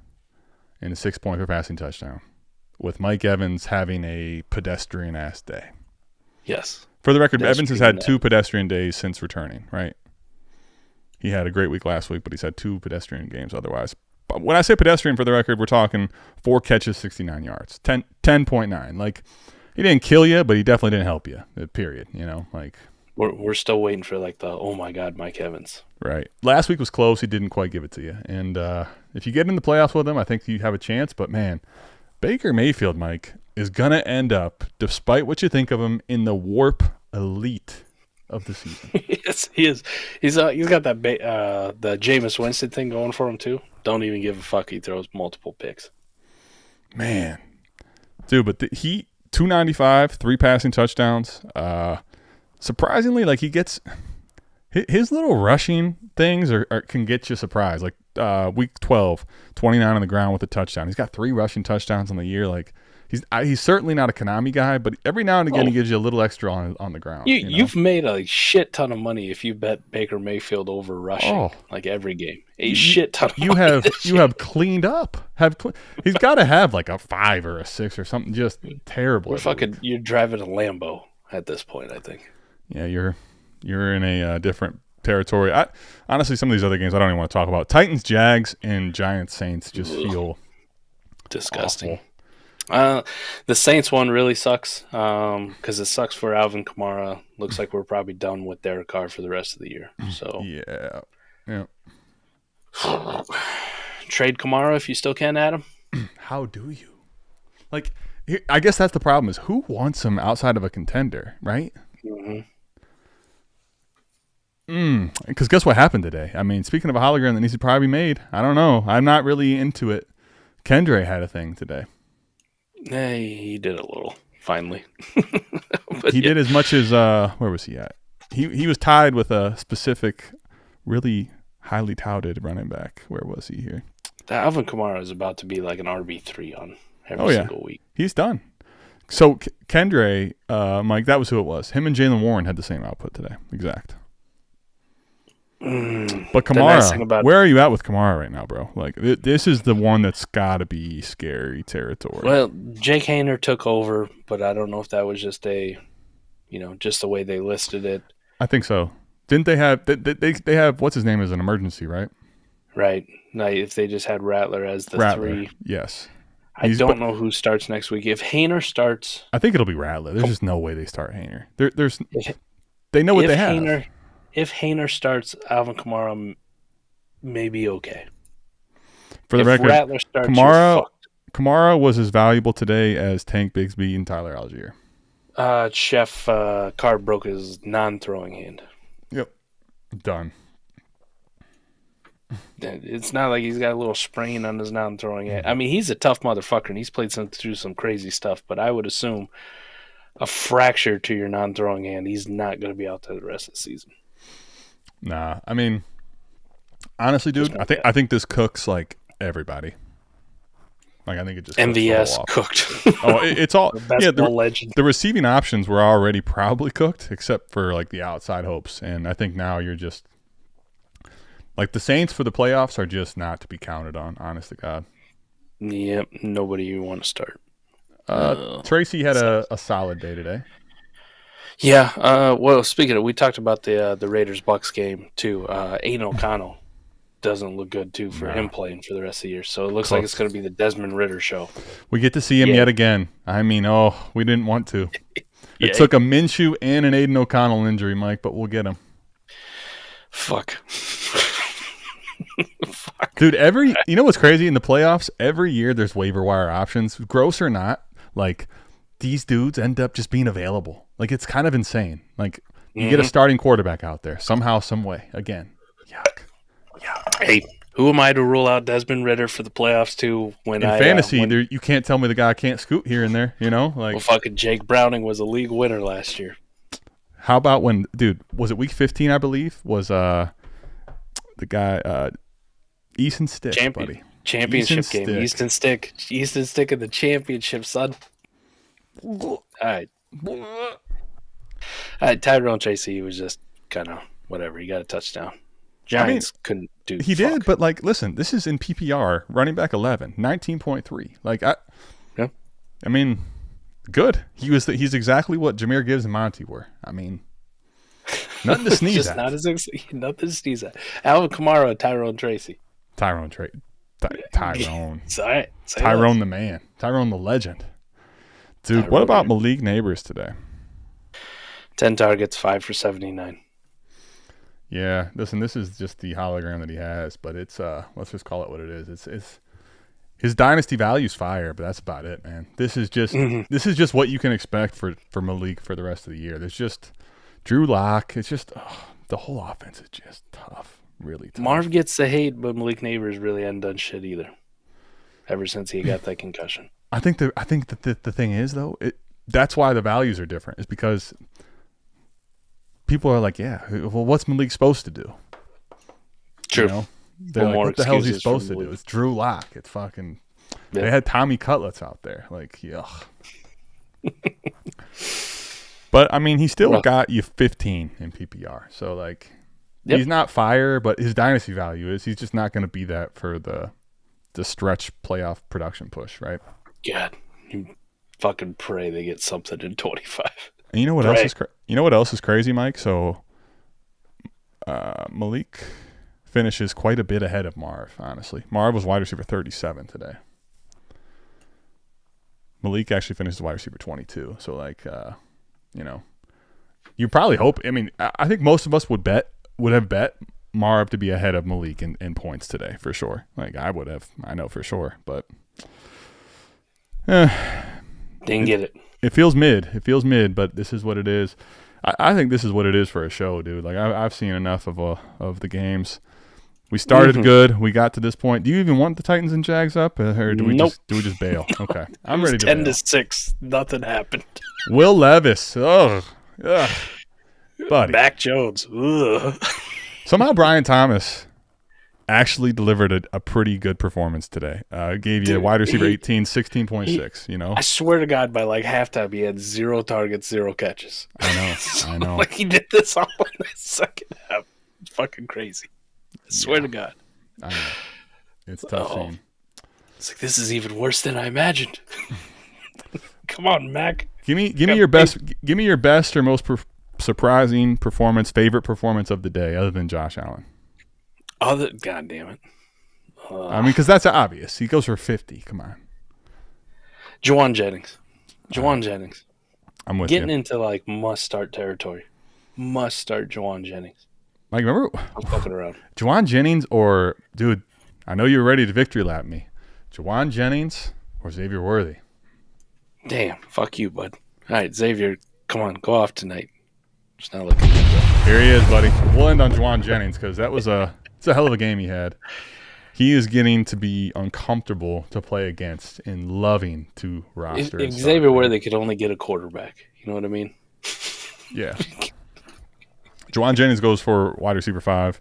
and a 6-point per passing touchdown, with Mike Evans having a pedestrian-ass day. Yes. For the record, Evans has had Pedestrian 2 pedestrian days since returning, right? He had a great week last week, but he's had 2 pedestrian games otherwise. But when I say pedestrian, for the record, we're talking 4 catches, 69 yards, 10.9. Like, he didn't kill you, but he definitely didn't help you, period. You know, like. We're still waiting for, like, the, oh, my God, Mike Evans. Right. Last week was close. He didn't quite give it to you. And if you get in the playoffs with him, I think you have a chance. But, man, Baker Mayfield, Mike, is going to end up, despite what you think of him, in the warp elite of the season. Yes, he is. He's got that the Jameis Winston thing going for him, too. Don't even give a fuck. He throws multiple picks. Man. Dude, but he 295, 3 passing touchdowns. Surprisingly, like, he gets his little rushing things can get you surprised. Like week 12, 29 on the ground with a touchdown. He's got 3 rushing touchdowns on the year. Like, he's certainly not a Konami guy, but every now and again he gives you a little extra on the ground. You've made a shit ton of money if you bet Baker Mayfield over rushing like every game. Shit ton of money. You have cleaned up. He's got to have like a 5 or a 6 or something just terrible. You're driving a Lambo at this point, I think. Yeah, you're in a different territory. Honestly, some of these other games I don't even want to talk about. Titans, Jags, and Giants, Saints just feel disgusting. The Saints one really sucks because it sucks for Alvin Kamara. Looks like we're probably done with Derek Carr for the rest of the year. So yeah. Trade Kamara if you still can, Adam. How do you? Like, I guess that's the problem is who wants him outside of a contender, right? Mm-hmm. Because guess what happened today? I mean, speaking of a hologram that needs to probably be made, I don't know. I'm not really into it. Kendre had a thing today. Hey, he did a little, finally. He did as much as, where was he at? He was tied with a specific, really highly touted running back. Where was he here? Alvin Kamara is about to be like an RB3 on every single week. He's done. So Kendre, Mike, that was who it was. Him and Jalen Warren had the same output today. Exact. But Kamara, where are you at with Kamara right now, bro? Like, this is the one that's got to be scary territory. Well, Jake Haener took over, but I don't know if that was just just the way they listed it. I think so. Didn't they have they have what's his name as an emergency, right? Right. Now, if they just had Rattler as the Rattler, 3. yes. I don't know who starts next week. If Haener starts, I think it'll be Rattler. There's just no way they start Haener. They know what they have. If Haener starts, Alvin Kamara may be okay. For the record, Rattler starts, Kamara was as valuable today as Tank Bigsby and Tyler Algier. Chef Carr broke his non-throwing hand. Yep. Done. It's not like he's got a little sprain on his non-throwing hand. I mean, he's a tough motherfucker, and he's played through some crazy stuff, but I would assume a fracture to your non-throwing hand, he's not going to be out there the rest of the season. Nah, I mean, honestly, dude, I think this cooks like everybody. Like, I think it just MVS cooked. It's all legend. The receiving options were already probably cooked, except for like the outside hopes, and I think now you're just like the Saints for the playoffs are just not to be counted on. Honest to God. Yep, nobody you want to start. Tracy had a solid day today. Yeah. Well, speaking of, we talked about the Raiders Bucs game too. Aiden O'Connell doesn't look good too for him playing for the rest of the year. So it looks like it's going to be the Desmond Ridder show. We get to see him yet again. I mean, we didn't want to. It took a Minshew and an Aiden O'Connell injury, Mike, but we'll get him. Fuck. Dude, you know what's crazy in the playoffs? Every year there's waiver wire options, gross or not. Like, these dudes end up just being available. Like, it's kind of insane. Like, you get a starting quarterback out there somehow, some way. Again, yuck. Hey, who am I to rule out Desmond Ridder for the playoffs too? In fantasy, you can't tell me the guy can't scoot here and there. You know, like, well, fucking Jake Browning was a league winner last year. How about when, dude? Was it week 15? I believe was the guy Easton Stick, buddy. Championship game. Easton Stick in the championship, son. All right. Tyrone Tracy was just kind of whatever. He got a touchdown. Giants couldn't do. He did, but like, listen, this is in PPR, running back 11, 19.3. Like, I mean, good. He's exactly what Jahmyr Gibbs and Monty were. I mean, nothing to sneeze at. Nothing to sneeze at. Alvin Kamara, Tyrone Tracy. Tyrone. Tyrone the man. Tyrone the legend. Dude, what about Malik Neighbors today? 10 targets, 5 for 79. Yeah, listen, this is just the hologram that he has, but it's let's just call it what it is. It's his dynasty value's fire, but that's about it, man. This is just what you can expect for Malik for the rest of the year. There's just Drew Lock. It's just the whole offense is just tough, really tough. Marv gets the hate, but Malik Neighbors really hadn't done shit either. Ever since he got that concussion. I think that the thing is though, that's why the values are different. Is because people are like, yeah, well, what's Malik supposed to do? True. You know? They're like, what the hell is he supposed to do? It's Drew Lock. It's fucking. Yep. They had Tommy Cutlets out there. Like, yuck. But I mean, he still got you 15 in PPR. So like, he's not fire, but his dynasty value is. He's just not going to be that for the stretch playoff production push, right? God, you fucking pray they get something in 25. And you know what else is you know what else is crazy, Mike? So Malik finishes quite a bit ahead of Marv, honestly. Marv was wide receiver 37 today. Malik actually finishes wide receiver 22. So like you know, you probably hope, I mean, I think most of us would have bet Marv to be ahead of Malik in points today for sure. Like I would have, I know for sure, but didn't get it. It feels mid, but this is what it is. I think this is what it is for a show, dude. Like I've seen enough of the games. We started good. We got to this point. Do you even want the Titans and Jags up, or do we just bail? Okay, I'm ready to 10 to 6. Nothing happened. Will Levis, buddy. Mac Jones. Ugh. Somehow Brian Thomas actually delivered a pretty good performance today. Gave you a wide receiver 18, 16.6, you know? I swear to God, by like halftime, he had 0 targets, 0 catches. I know. Like he did this all in the second half. It's fucking crazy. I swear to God. I know. It's tough scene. It's like, this is even worse than I imagined. Come on, Mac. Give me your best. Give me your best or most surprising performance, favorite performance of the day, other than Josh Allen. God damn it. I mean, because that's obvious. He goes for 50. Come on. Juwan Jennings. Jennings. I'm with Getting you. into like must-start territory. Must-start Juwan Jennings. Like, remember? I'm fucking around. Juwan Jennings or, dude, I know you were ready to victory lap me. Juwan Jennings or Xavier Worthy? Damn. Fuck you, bud. All right, Xavier, come on. Go off tonight. It's not looking good. Here he is, buddy. We'll end on Juwan Jennings because that was it's a hell of a game he had. He is getting to be uncomfortable to play against and loving to roster. If Xavier Worthy could only get a quarterback, you know what I mean? Yeah. Juwan Jennings goes for wide receiver 5.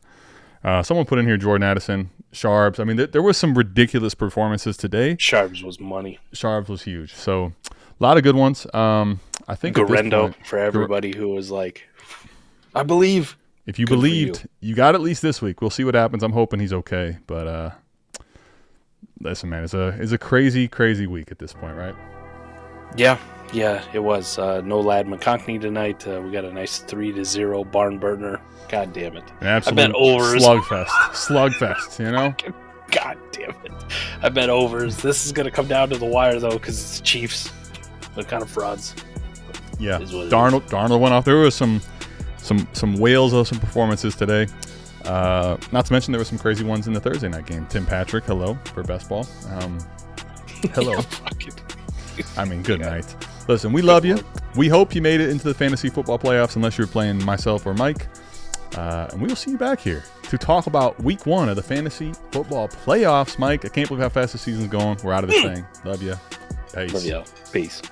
Someone put in here Jordan Addison, Sharbs. I mean, there was some ridiculous performances today. Sharbs was money. Sharbs was huge. So a lot of good ones. I think Garendo for everybody who was like, I believe. If you believed, you got at least this week. We'll see what happens. I'm hoping he's okay. But listen, man, it's a crazy, crazy week at this point, right? Yeah, it was. No Lad McConkey tonight. We got a nice 3-0 barn burner. God damn it. An absolute I bet overs. Slugfest, you know? God damn it. I bet overs. This is going to come down to the wire, though, because it's the Chiefs. They're kind of frauds. Yeah, Darnold went off. There was some whales of some performances today. Not to mention there were some crazy ones in the Thursday night game. Tim Patrick, hello, for best ball. Hello. Yeah, I mean, good night. Listen, we love you. We hope you made it into the fantasy football playoffs unless you're playing myself or Mike. And we will see you back here to talk about week 1 of the fantasy football playoffs. Mike, I can't believe how fast the season's going. We're out of this thing. Love you. Peace. Love you. Peace.